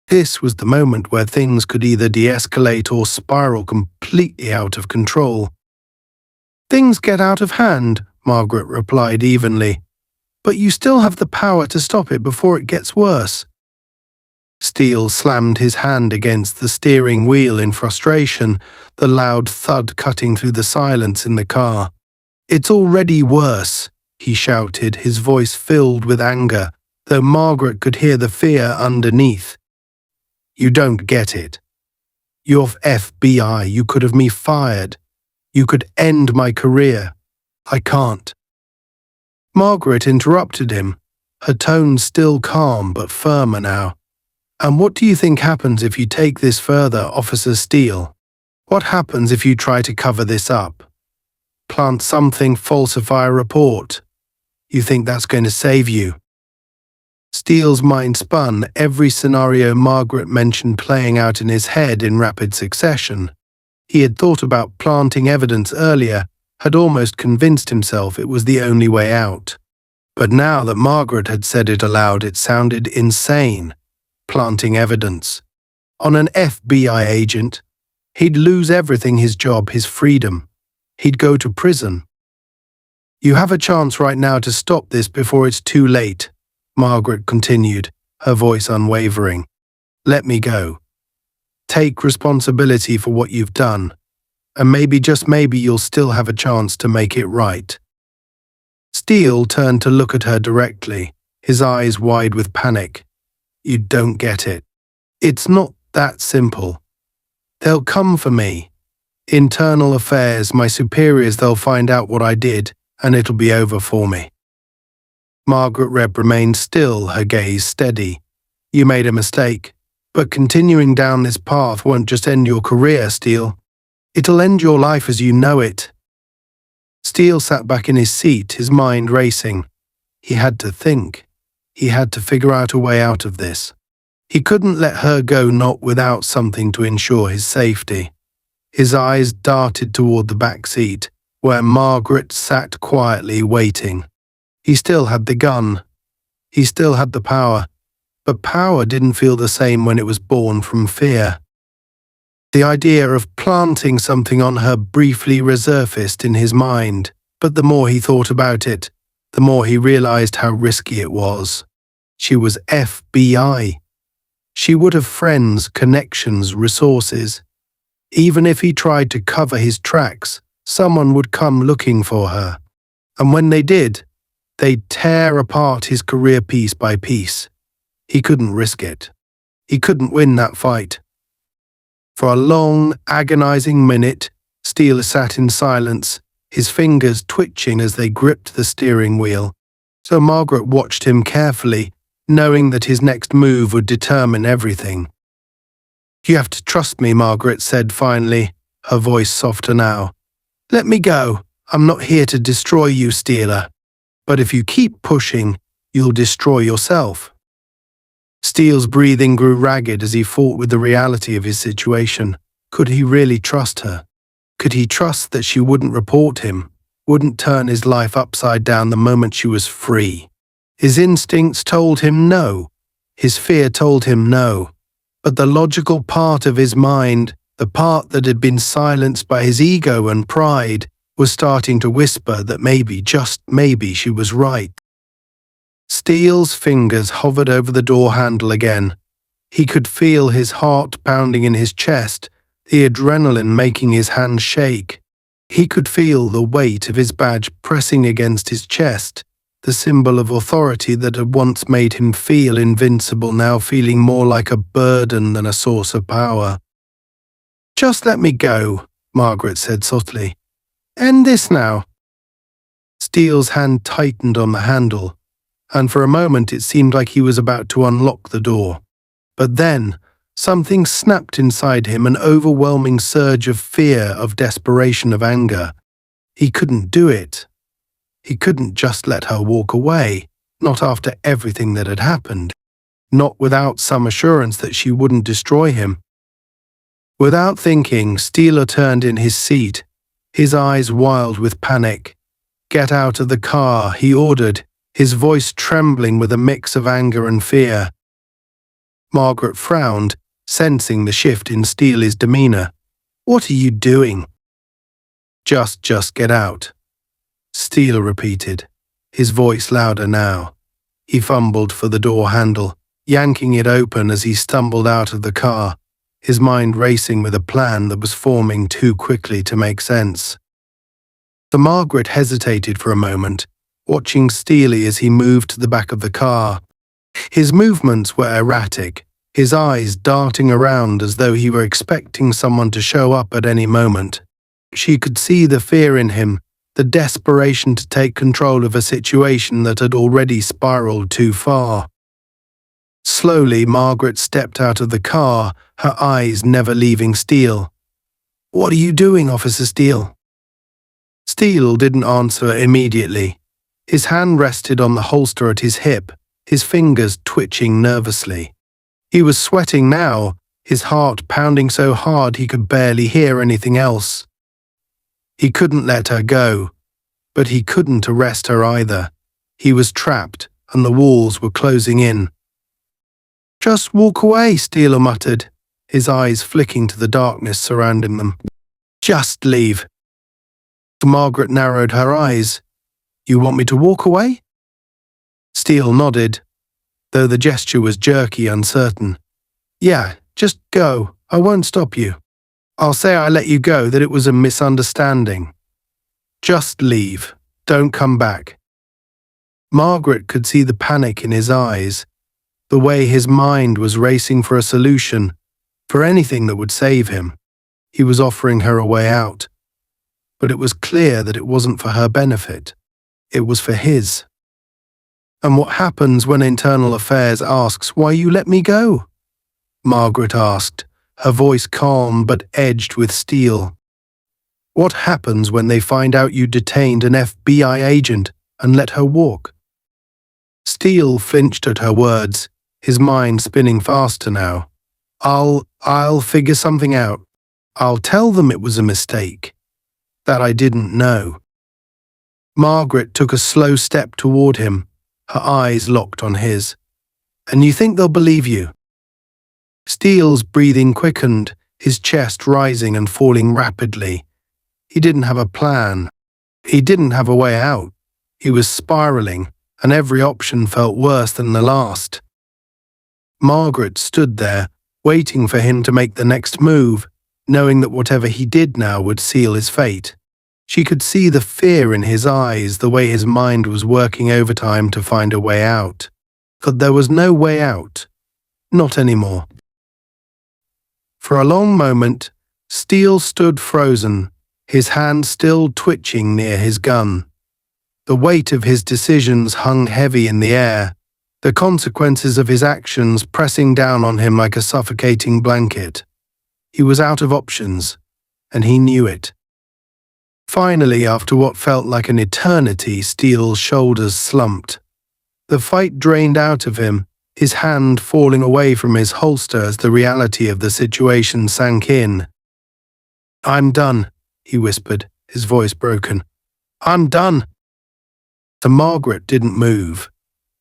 This was the moment where things could either de-escalate or spiral completely out of control. "Things get out of hand," Margaret replied evenly, "but you still have the power to stop it before it gets worse." Steele slammed his hand against the steering wheel in frustration, the loud thud cutting through the silence in the car. "It's already worse," he shouted, his voice filled with anger, though Margaret could hear the fear underneath. "You don't get it. You're FBI, you could have me fired. You could end my career. I can't." Margaret interrupted him, her tone still calm but firmer now. "And what do you think happens if you take this further, Officer Steele? What happens if you try to cover this up? Plant something, falsify a report? You think that's going to save you?" Steele's mind spun, every scenario Margaret mentioned playing out in his head in rapid succession. He had thought about planting evidence earlier, had almost convinced himself it was the only way out. But now that Margaret had said it aloud, it sounded insane. Planting evidence. On an FBI agent. He'd lose everything, his job, his freedom. He'd go to prison. "You have a chance right now to stop this before it's too late," Margaret continued, her voice unwavering. "Let me go. Take responsibility for what you've done, and maybe, just maybe, you'll still have a chance to make it right." Steele turned to look at her directly, his eyes wide with panic. "You don't get it. It's not that simple. They'll come for me. Internal affairs, my superiors, they'll find out what I did, and it'll be over for me." Margaret Rebb remained still, her gaze steady. "You made a mistake, but continuing down this path won't just end your career, Steele. It'll end your life as you know it." Steele sat back in his seat, his mind racing. He had to think. He had to figure out a way out of this. He couldn't let her go not without something to ensure his safety. His eyes darted toward the back seat, where Margaret sat quietly waiting. He still had the gun. He still had the power. But power didn't feel the same when it was born from fear. The idea of planting something on her briefly resurfaced in his mind, but the more he thought about it, the more he realized how risky it was. She was FBI. She would have friends, connections, resources. Even if he tried to cover his tracks, someone would come looking for her. And when they did, they'd tear apart his career piece by piece. He couldn't risk it. He couldn't win that fight. For a long, agonizing minute, Steele sat in silence, his fingers twitching as they gripped the steering wheel. So Margaret watched him carefully, knowing that his next move would determine everything. "You have to trust me," Margaret said finally, her voice softer now. "Let me go. I'm not here to destroy you, Steele. But if you keep pushing, you'll destroy yourself." Steele's breathing grew ragged as he fought with the reality of his situation. Could he really trust her? Could he trust that she wouldn't report him, wouldn't turn his life upside down the moment she was free? His instincts told him no. His fear told him no. But the logical part of his mind, the part that had been silenced by his ego and pride, was starting to whisper that maybe, just maybe, she was right. Steele's fingers hovered over the door handle again. He could feel his heart pounding in his chest, the adrenaline making his hands shake. He could feel the weight of his badge pressing against his chest, the symbol of authority that had once made him feel invincible, now feeling more like a burden than a source of power. "Just let me go," Margaret said softly. "End this now." Steele's hand tightened on the handle, and for a moment it seemed like he was about to unlock the door. But then, something snapped inside him, an overwhelming surge of fear, of desperation, of anger. He couldn't do it. He couldn't just let her walk away, not after everything that had happened, not without some assurance that she wouldn't destroy him. Without thinking, Steele turned in his seat, his eyes wild with panic. "Get out of the car," he ordered, his voice trembling with a mix of anger and fear. Margaret frowned, sensing the shift in Steele's demeanor. "What are you doing?" Just get out," Steele repeated, his voice louder now. He fumbled for the door handle, yanking it open as he stumbled out of the car, his mind racing with a plan that was forming too quickly to make sense. Margaret hesitated for a moment, watching Steele as he moved to the back of the car. His movements were erratic, his eyes darting around as though he were expecting someone to show up at any moment. She could see the fear in him, the desperation to take control of a situation that had already spiraled too far. Slowly, Margaret stepped out of the car, her eyes never leaving Steele. "What are you doing, Officer Steele?" Steele didn't answer immediately. His hand rested on the holster at his hip, his fingers twitching nervously. He was sweating now, his heart pounding so hard he could barely hear anything else. He couldn't let her go, but he couldn't arrest her either. He was trapped, and the walls were closing in. "Just walk away," Steele muttered, his eyes flicking to the darkness surrounding them. "Just leave." Margaret narrowed her eyes. "You want me to walk away?" Steele nodded, though the gesture was jerky, uncertain. "Yeah, just go. I won't stop you. I'll say I let you go, that it was a misunderstanding. Just leave. Don't come back." Margaret could see the panic in his eyes, the way his mind was racing for a solution, for anything that would save him. He was offering her a way out. But it was clear that it wasn't for her benefit. It was for his. "And what happens when Internal Affairs asks why you let me go?" Margaret asked, her voice calm but edged with steel. "What happens when they find out you detained an FBI agent and let her walk?" Steele flinched at her words, his mind spinning faster now. I'll figure something out. I'll tell them it was a mistake, that I didn't know." Margaret took a slow step toward him, her eyes locked on his. "And you think they'll believe you?" Steele's breathing quickened, his chest rising and falling rapidly. He didn't have a plan. He didn't have a way out. He was spiraling, and every option felt worse than the last. Margaret stood there, waiting for him to make the next move, knowing that whatever he did now would seal his fate. She could see the fear in his eyes, the way his mind was working overtime to find a way out. But there was no way out. Not anymore. For a long moment, Steele stood frozen, his hand still twitching near his gun. The weight of his decisions hung heavy in the air, the consequences of his actions pressing down on him like a suffocating blanket. He was out of options, and he knew it. Finally, after what felt like an eternity, Steele's shoulders slumped. The fight drained out of him, his hand falling away from his holster as the reality of the situation sank in. "I'm done," he whispered, his voice broken. "I'm done." Margaret didn't move.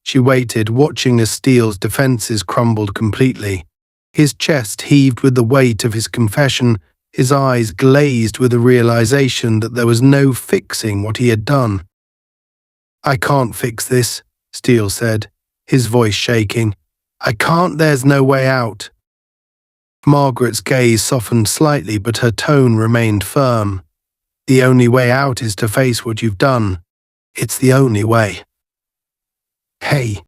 She waited, watching as Steele's defenses crumbled completely. His chest heaved with the weight of his confession, his eyes glazed with the realization that there was no fixing what he had done. "I can't fix this," Steele said, his voice shaking. "I can't, there's no way out." Margaret's gaze softened slightly, but her tone remained firm. "The only way out is to face what you've done. It's the only way." "Hey."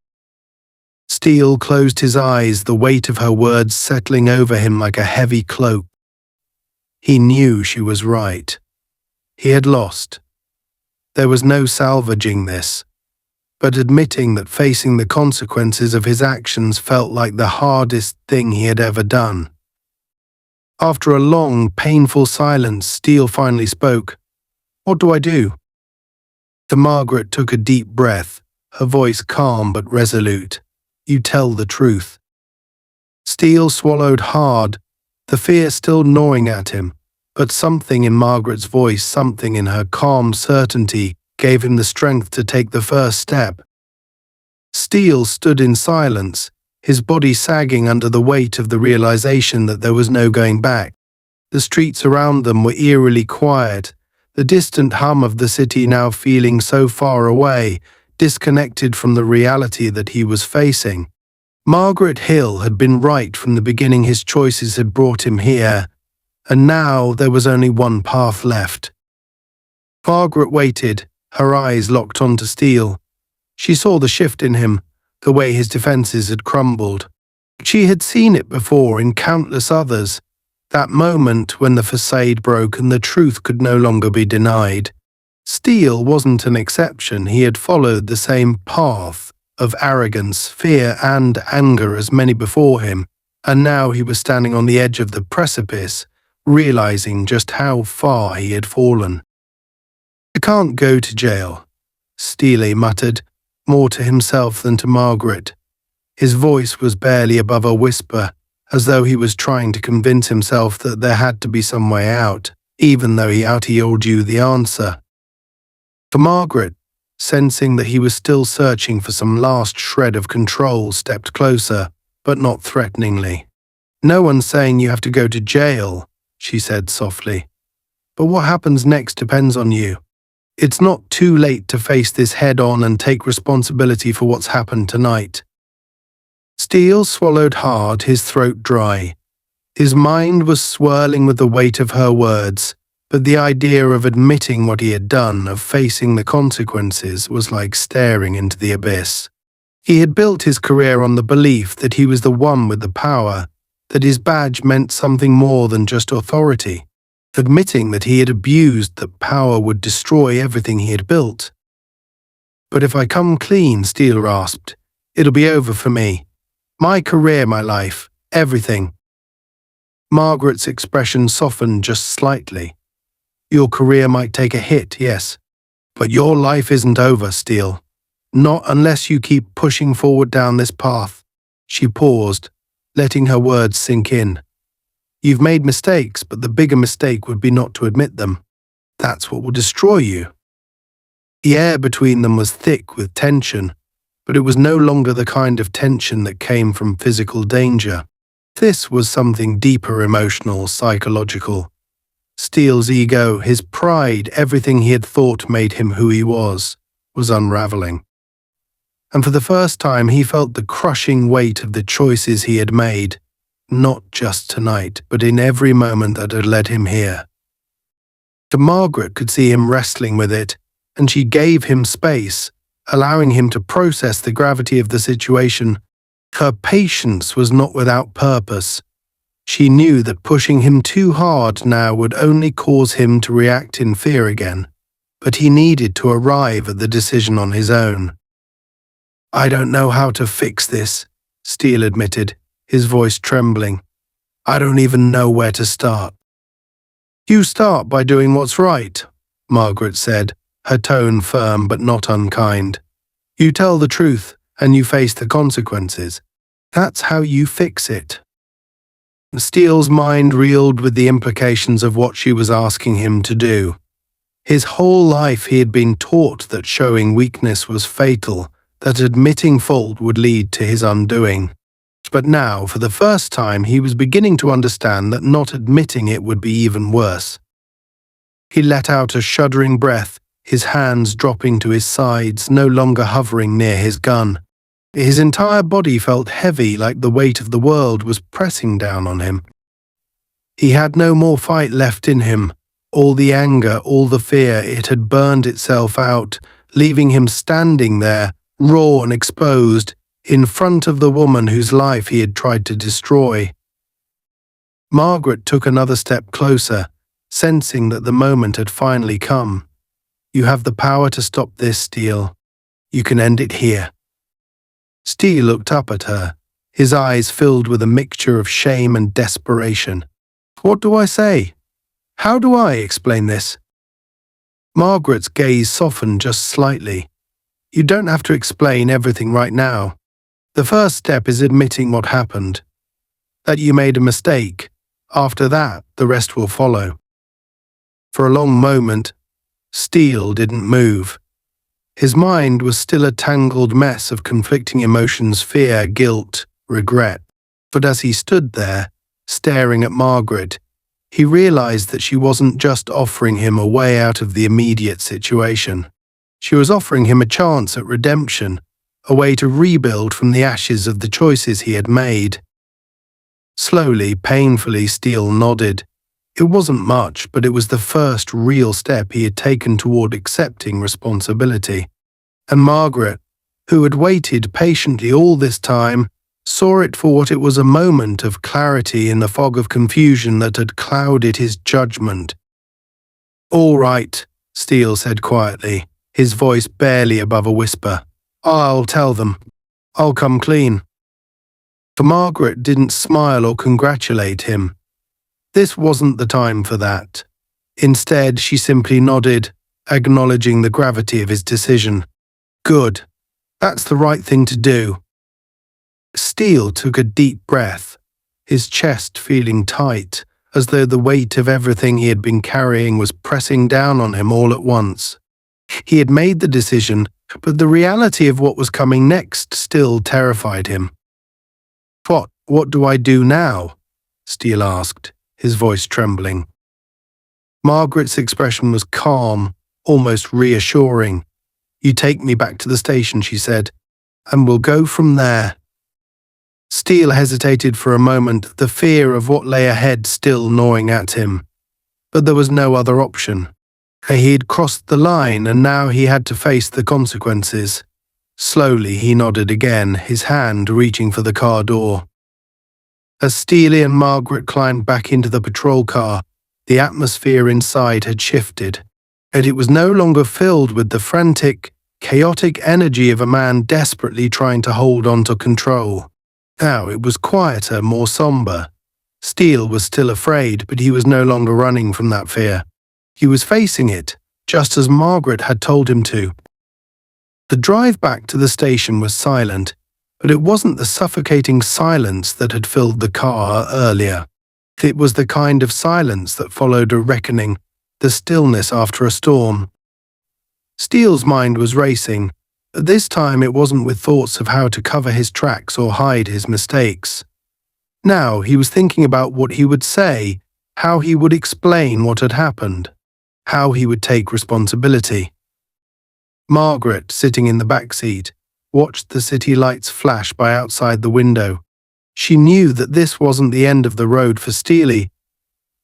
Steele closed his eyes, the weight of her words settling over him like a heavy cloak. He knew she was right. He had lost. There was no salvaging this. But admitting that facing the consequences of his actions felt like the hardest thing he had ever done. After a long, painful silence, Steele finally spoke. "What do I do?" Margaret took a deep breath, her voice calm but resolute. "You tell the truth." Steele swallowed hard, the fear still gnawing at him, but something in Margaret's voice, something in her calm certainty, gave him the strength to take the first step. Steele stood in silence, his body sagging under the weight of the realization that there was no going back. The streets around them were eerily quiet, the distant hum of the city now feeling so far away, disconnected from the reality that he was facing. Margaret Hill had been right from the beginning. His choices had brought him here, and now there was only one path left. Margaret waited, her eyes locked onto Steele. She saw the shift in him, the way his defenses had crumbled. She had seen it before in countless others, that moment when the facade broke and the truth could no longer be denied. Steele wasn't an exception. He had followed the same path of arrogance, fear, and anger as many before him, and now he was standing on the edge of the precipice, realizing just how far he had fallen. "I can't go to jail," Steele muttered, more to himself than to Margaret. His voice was barely above a whisper, as though he was trying to convince himself that there had to be some way out, even though he owed you the answer. For Margaret, sensing that he was still searching for some last shred of control, stepped closer, but not threateningly. "No one's saying you have to go to jail," she said softly. "But what happens next depends on you. It's not too late to face this head-on and take responsibility for what's happened tonight." Steele swallowed hard, his throat dry. His mind was swirling with the weight of her words, but the idea of admitting what he had done, of facing the consequences, was like staring into the abyss. He had built his career on the belief that he was the one with the power, that his badge meant something more than just authority. Admitting that he had abused that power would destroy everything he had built. "But if I come clean," Steele rasped, "it'll be over for me. My career, my life, everything." Margaret's expression softened just slightly. "Your career might take a hit, yes, but your life isn't over, Steele. Not unless you keep pushing forward down this path." She paused, letting her words sink in. "You've made mistakes, but the bigger mistake would be not to admit them. That's what will destroy you." The air between them was thick with tension, but it was no longer the kind of tension that came from physical danger. This was something deeper, emotional, psychological. Steele's ego, his pride, everything he had thought made him who he was unraveling. And for the first time he felt the crushing weight of the choices he had made, not just tonight, but in every moment that had led him here. Margaret could see him wrestling with it, and she gave him space, allowing him to process the gravity of the situation. Her patience was not without purpose. She knew that pushing him too hard now would only cause him to react in fear again, but he needed to arrive at the decision on his own. "I don't know how to fix this," Steele admitted, his voice trembling. "I don't even know where to start." "You start by doing what's right," Margaret said, her tone firm but not unkind. "You tell the truth, and you face the consequences. That's how you fix it." Steele's mind reeled with the implications of what she was asking him to do. His whole life he had been taught that showing weakness was fatal, that admitting fault would lead to his undoing. But now, for the first time, he was beginning to understand that not admitting it would be even worse. He let out a shuddering breath, his hands dropping to his sides, no longer hovering near his gun. His entire body felt heavy, like the weight of the world was pressing down on him. He had no more fight left in him. All the anger, all the fear, it had burned itself out, leaving him standing there, raw and exposed, in front of the woman whose life he had tried to destroy. Margaret took another step closer, sensing that the moment had finally come. "You have the power to stop this, Steele. You can end it here." Steele looked up at her, his eyes filled with a mixture of shame and desperation. "What do I say? How do I explain this?" Margaret's gaze softened just slightly. You don't have to explain everything right now. The first step is admitting what happened. That you made a mistake. After that, the rest will follow. For a long moment, Steele didn't move. His mind was still a tangled mess of conflicting emotions, fear, guilt, regret. But as he stood there, staring at Margaret, he realized that she wasn't just offering him a way out of the immediate situation. She was offering him a chance at redemption, a way to rebuild from the ashes of the choices he had made. Slowly, painfully, Steele nodded. It wasn't much, but it was the first real step he had taken toward accepting responsibility. And Margaret, who had waited patiently all this time, saw it for what it was, a moment of clarity in the fog of confusion that had clouded his judgment. "All right," Steele said quietly, his voice barely above a whisper. "I'll tell them. I'll come clean." For Margaret didn't smile or congratulate him. This wasn't the time for that. Instead, she simply nodded, acknowledging the gravity of his decision. "Good. That's the right thing to do." Steele took a deep breath, his chest feeling tight, as though the weight of everything he had been carrying was pressing down on him all at once. He had made the decision, but the reality of what was coming next still terrified him. What do I do now?" Steele asked, his voice trembling. Margaret's expression was calm, almost reassuring. "You take me back to the station," she said, "and we'll go from there." Steele hesitated for a moment, the fear of what lay ahead still gnawing at him. But there was no other option. He had crossed the line, and now he had to face the consequences. Slowly he nodded again, his hand reaching for the car door. As Steele and Margaret climbed back into the patrol car, the atmosphere inside had shifted, and it was no longer filled with the frantic, chaotic energy of a man desperately trying to hold on to control. Now it was quieter, more somber. Steele was still afraid, but he was no longer running from that fear. He was facing it, just as Margaret had told him to. The drive back to the station was silent, but it wasn't the suffocating silence that had filled the car earlier. It was the kind of silence that followed a reckoning, the stillness after a storm. Steele's mind was racing, but this time it wasn't with thoughts of how to cover his tracks or hide his mistakes. Now he was thinking about what he would say, how he would explain what had happened, how he would take responsibility. Margaret, sitting in the back seat, watched the city lights flash by outside the window. She knew that this wasn't the end of the road for Steele,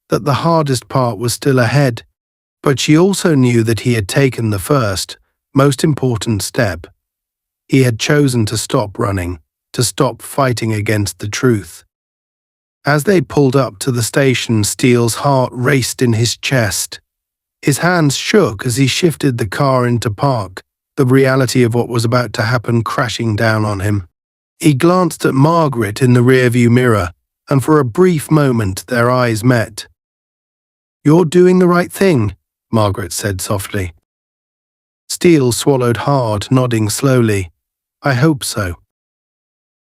that the hardest part was still ahead, but she also knew that he had taken the first, most important step. He had chosen to stop running, to stop fighting against the truth. As they pulled up to the station, Steele's heart raced in his chest. His hands shook as he shifted the car into park, the reality of what was about to happen crashing down on him. He glanced at Margaret in the rearview mirror, and for a brief moment their eyes met. "You're doing the right thing," Margaret said softly. Steele swallowed hard, nodding slowly. "I hope so."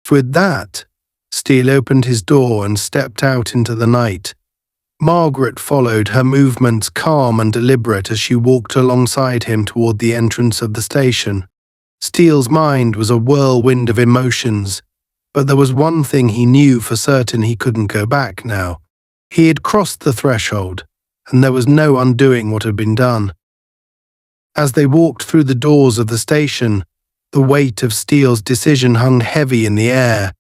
With that, Steele opened his door and stepped out into the night. Margaret followed, her movements calm and deliberate as she walked alongside him toward the entrance of the station. Steele's mind was a whirlwind of emotions, but there was one thing he knew for certain: he couldn't go back now. He had crossed the threshold, and there was no undoing what had been done. As they walked through the doors of the station, the weight of Steele's decision hung heavy in the air.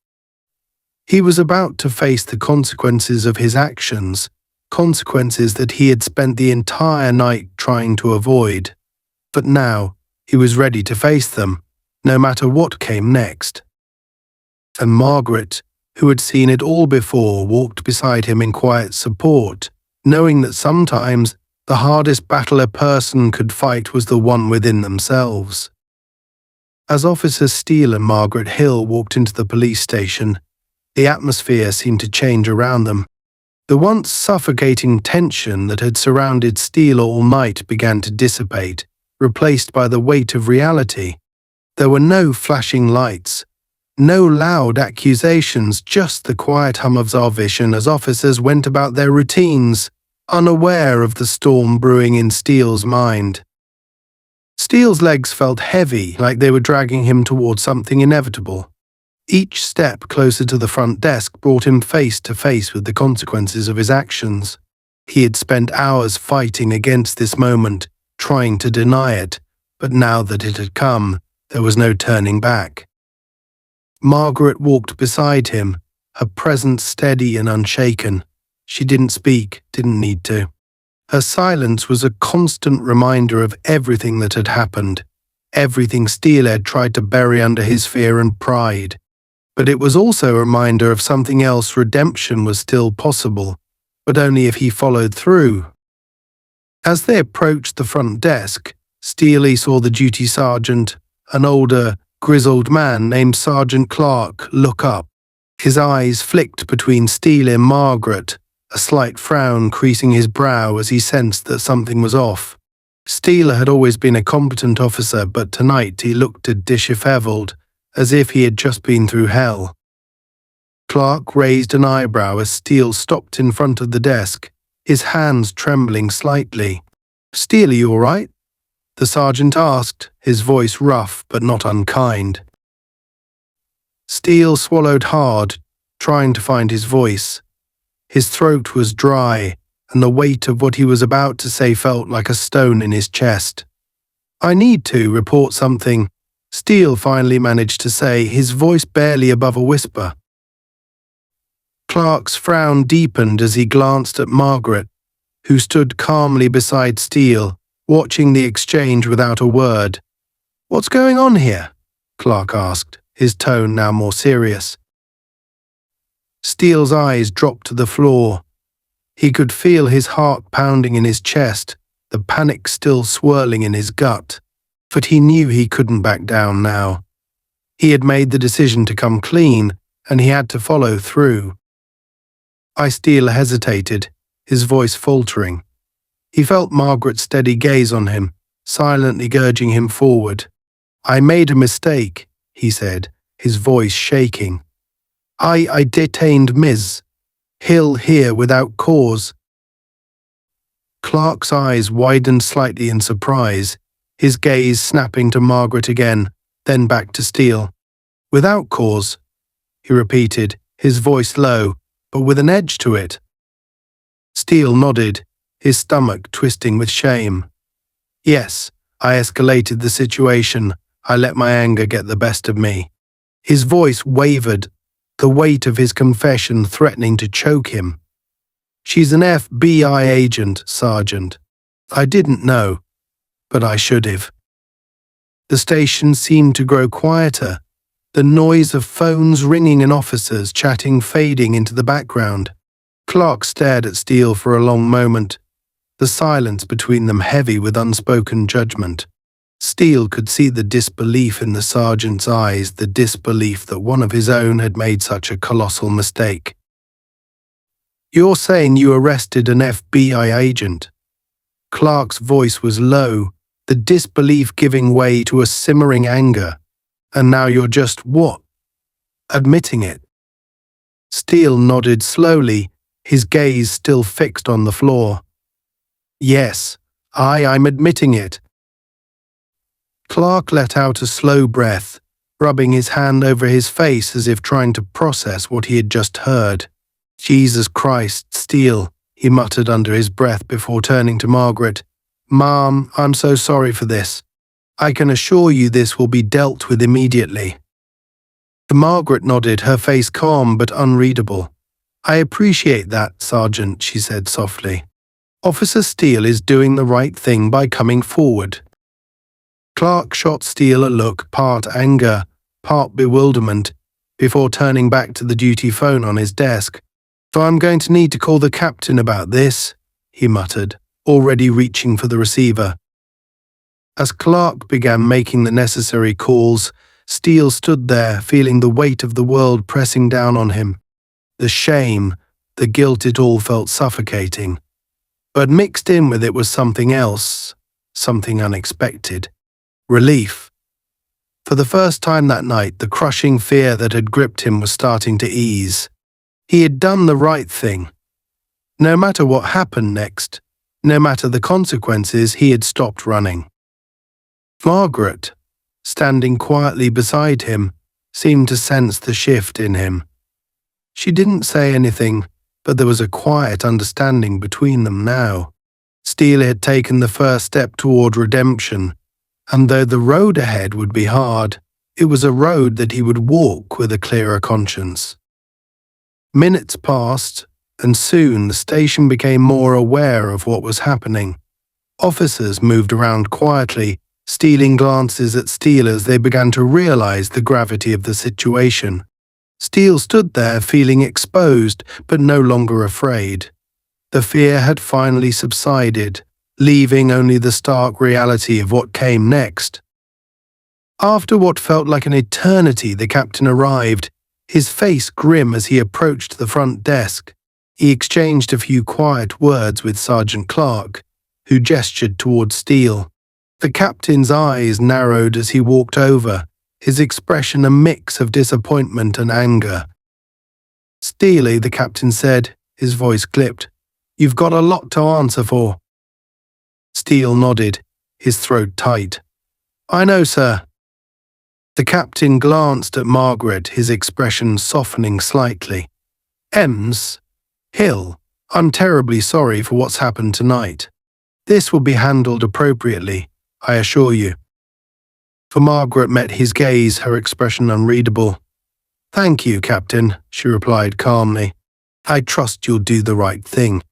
He was about to face the consequences of his actions, consequences that he had spent the entire night trying to avoid. But now, he was ready to face them, no matter what came next. And Margaret, who had seen it all before, walked beside him in quiet support, knowing that sometimes the hardest battle a person could fight was the one within themselves. As Officers Steele and Margaret Hill walked into the police station, the atmosphere seemed to change around them. The once suffocating tension that had surrounded Steele all night began to dissipate, replaced by the weight of reality. There were no flashing lights, no loud accusations, just the quiet hum of Zarvision as officers went about their routines, unaware of the storm brewing in Steele's mind. Steele's legs felt heavy, like they were dragging him towards something inevitable. Each step closer to the front desk brought him face to face with the consequences of his actions. He had spent hours fighting against this moment, trying to deny it, but now that it had come, there was no turning back. Margaret walked beside him, her presence steady and unshaken. She didn't speak, didn't need to. Her silence was a constant reminder of everything that had happened, everything Steele had tried to bury under his fear and pride. But it was also a reminder of something else. Redemption was still possible, but only if he followed through. As they approached the front desk, Steele saw the duty sergeant, an older, grizzled man named Sergeant Clark, look up. His eyes flicked between Steele and Margaret, a slight frown creasing his brow as he sensed that something was off. Steele had always been a competent officer, but tonight he looked disheveled, as if he had just been through hell. Clark raised an eyebrow as Steele stopped in front of the desk, his hands trembling slightly. "Steele, are you all right?" the sergeant asked, his voice rough but not unkind. Steele swallowed hard, trying to find his voice. His throat was dry, and the weight of what he was about to say felt like a stone in his chest. "I need to report something," Steele finally managed to say, his voice barely above a whisper. Clark's frown deepened as he glanced at Margaret, who stood calmly beside Steele, watching the exchange without a word. "What's going on here?" Clark asked, his tone now more serious. Steele's eyes dropped to the floor. He could feel his heart pounding in his chest, the panic still swirling in his gut. But he knew he couldn't back down now. He had made the decision to come clean, and he had to follow through. Steele hesitated, his voice faltering. He felt Margaret's steady gaze on him, silently urging him forward. "I made a mistake," he said, his voice shaking. I detained Ms. Hill here without cause." Clark's eyes widened slightly in surprise, his gaze snapping to Margaret again, then back to Steele. "Without cause," he repeated, his voice low, but with an edge to it. Steele nodded, his stomach twisting with shame. "Yes, I escalated the situation. I let my anger get the best of me." His voice wavered, the weight of his confession threatening to choke him. "She's an FBI agent, Sergeant. I didn't know, but I should have." The station seemed to grow quieter, the noise of phones ringing and officers chatting fading into the background. Clark stared at Steele for a long moment, the silence between them heavy with unspoken judgment. Steele could see the disbelief in the sergeant's eyes, the disbelief that one of his own had made such a colossal mistake. "You're saying you arrested an FBI agent?" Clark's voice was low, the disbelief giving way to a simmering anger. "And now you're just what? Admitting it?" Steele nodded slowly, his gaze still fixed on the floor. "Yes, I'm admitting it." Clark let out a slow breath, rubbing his hand over his face as if trying to process what he had just heard. "Jesus Christ, Steele," he muttered under his breath before turning to Margaret. "Mom, I'm so sorry for this. I can assure you this will be dealt with immediately." Margaret nodded, her face calm but unreadable. "I appreciate that, Sergeant," she said softly. "Officer Steele is doing the right thing by coming forward." Clark shot Steele a look, part anger, part bewilderment, before turning back to the duty phone on his desk. "So I'm going to need to call the captain about this," he muttered, already reaching for the receiver. As Clark began making the necessary calls, Steele stood there, feeling the weight of the world pressing down on him. The shame, the guilt it all felt suffocating. But mixed in with it was something else, something unexpected. Relief. For the first time that night, the crushing fear that had gripped him was starting to ease. He had done the right thing. No matter what happened next, no matter the consequences, he had stopped running. Margaret, standing quietly beside him, seemed to sense the shift in him. She didn't say anything, but there was a quiet understanding between them now. Steele had taken the first step toward redemption, and though the road ahead would be hard, it was a road that he would walk with a clearer conscience. Minutes passed, and soon the station became more aware of what was happening. Officers moved around quietly, stealing glances at Steele as they began to realize the gravity of the situation. Steele stood there feeling exposed, but no longer afraid. The fear had finally subsided, leaving only the stark reality of what came next. After what felt like an eternity, the captain arrived, his face grim as he approached the front desk. He exchanged a few quiet words with Sergeant Clark, who gestured towards Steele. The captain's eyes narrowed as he walked over, his expression a mix of disappointment and anger. "Steele," the captain said, his voice clipped, "you've got a lot to answer for." Steele nodded, his throat tight. "I know, sir." The captain glanced at Margaret, his expression softening slightly. "Ems, Hill, I'm terribly sorry for what's happened tonight. This will be handled appropriately, I assure you." For Margaret met his gaze, her expression unreadable. "Thank you, Captain," she replied calmly. "I trust you'll do the right thing."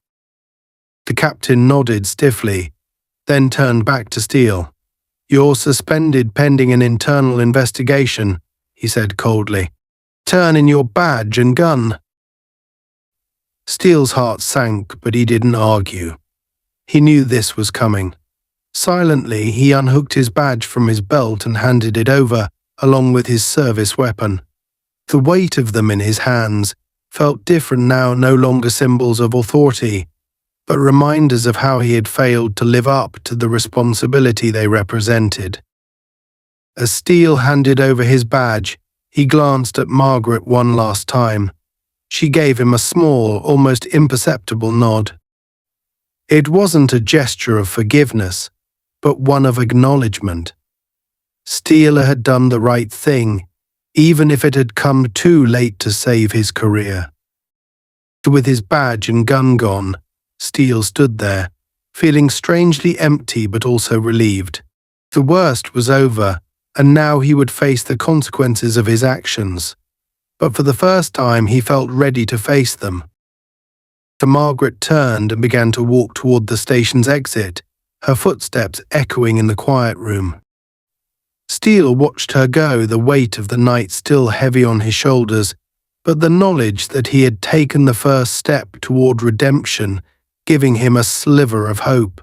The captain nodded stiffly, then turned back to Steele. "You're suspended pending an internal investigation," he said coldly. "Turn in your badge and gun." Steele's heart sank, but he didn't argue. He knew this was coming. Silently, he unhooked his badge from his belt and handed it over, along with his service weapon. The weight of them in his hands felt different now, no longer symbols of authority, but reminders of how he had failed to live up to the responsibility they represented. As Steele handed over his badge, he glanced at Margaret one last time. She gave him a small, almost imperceptible nod. It wasn't a gesture of forgiveness, but one of acknowledgement. Steele had done the right thing, even if it had come too late to save his career. With his badge and gun gone, Steele stood there, feeling strangely empty but also relieved. The worst was over, and now he would face the consequences of his actions. But for the first time he felt ready to face them. Margaret turned and began to walk toward the station's exit, her footsteps echoing in the quiet room. Steele watched her go, the weight of the night still heavy on his shoulders, but the knowledge that he had taken the first step toward redemption giving him a sliver of hope.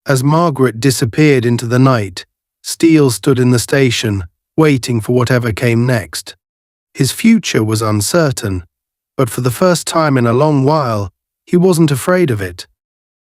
As Margaret disappeared into the night, Steele stood in the station, waiting for whatever came next. His future was uncertain, but for the first time in a long while, he wasn't afraid of it.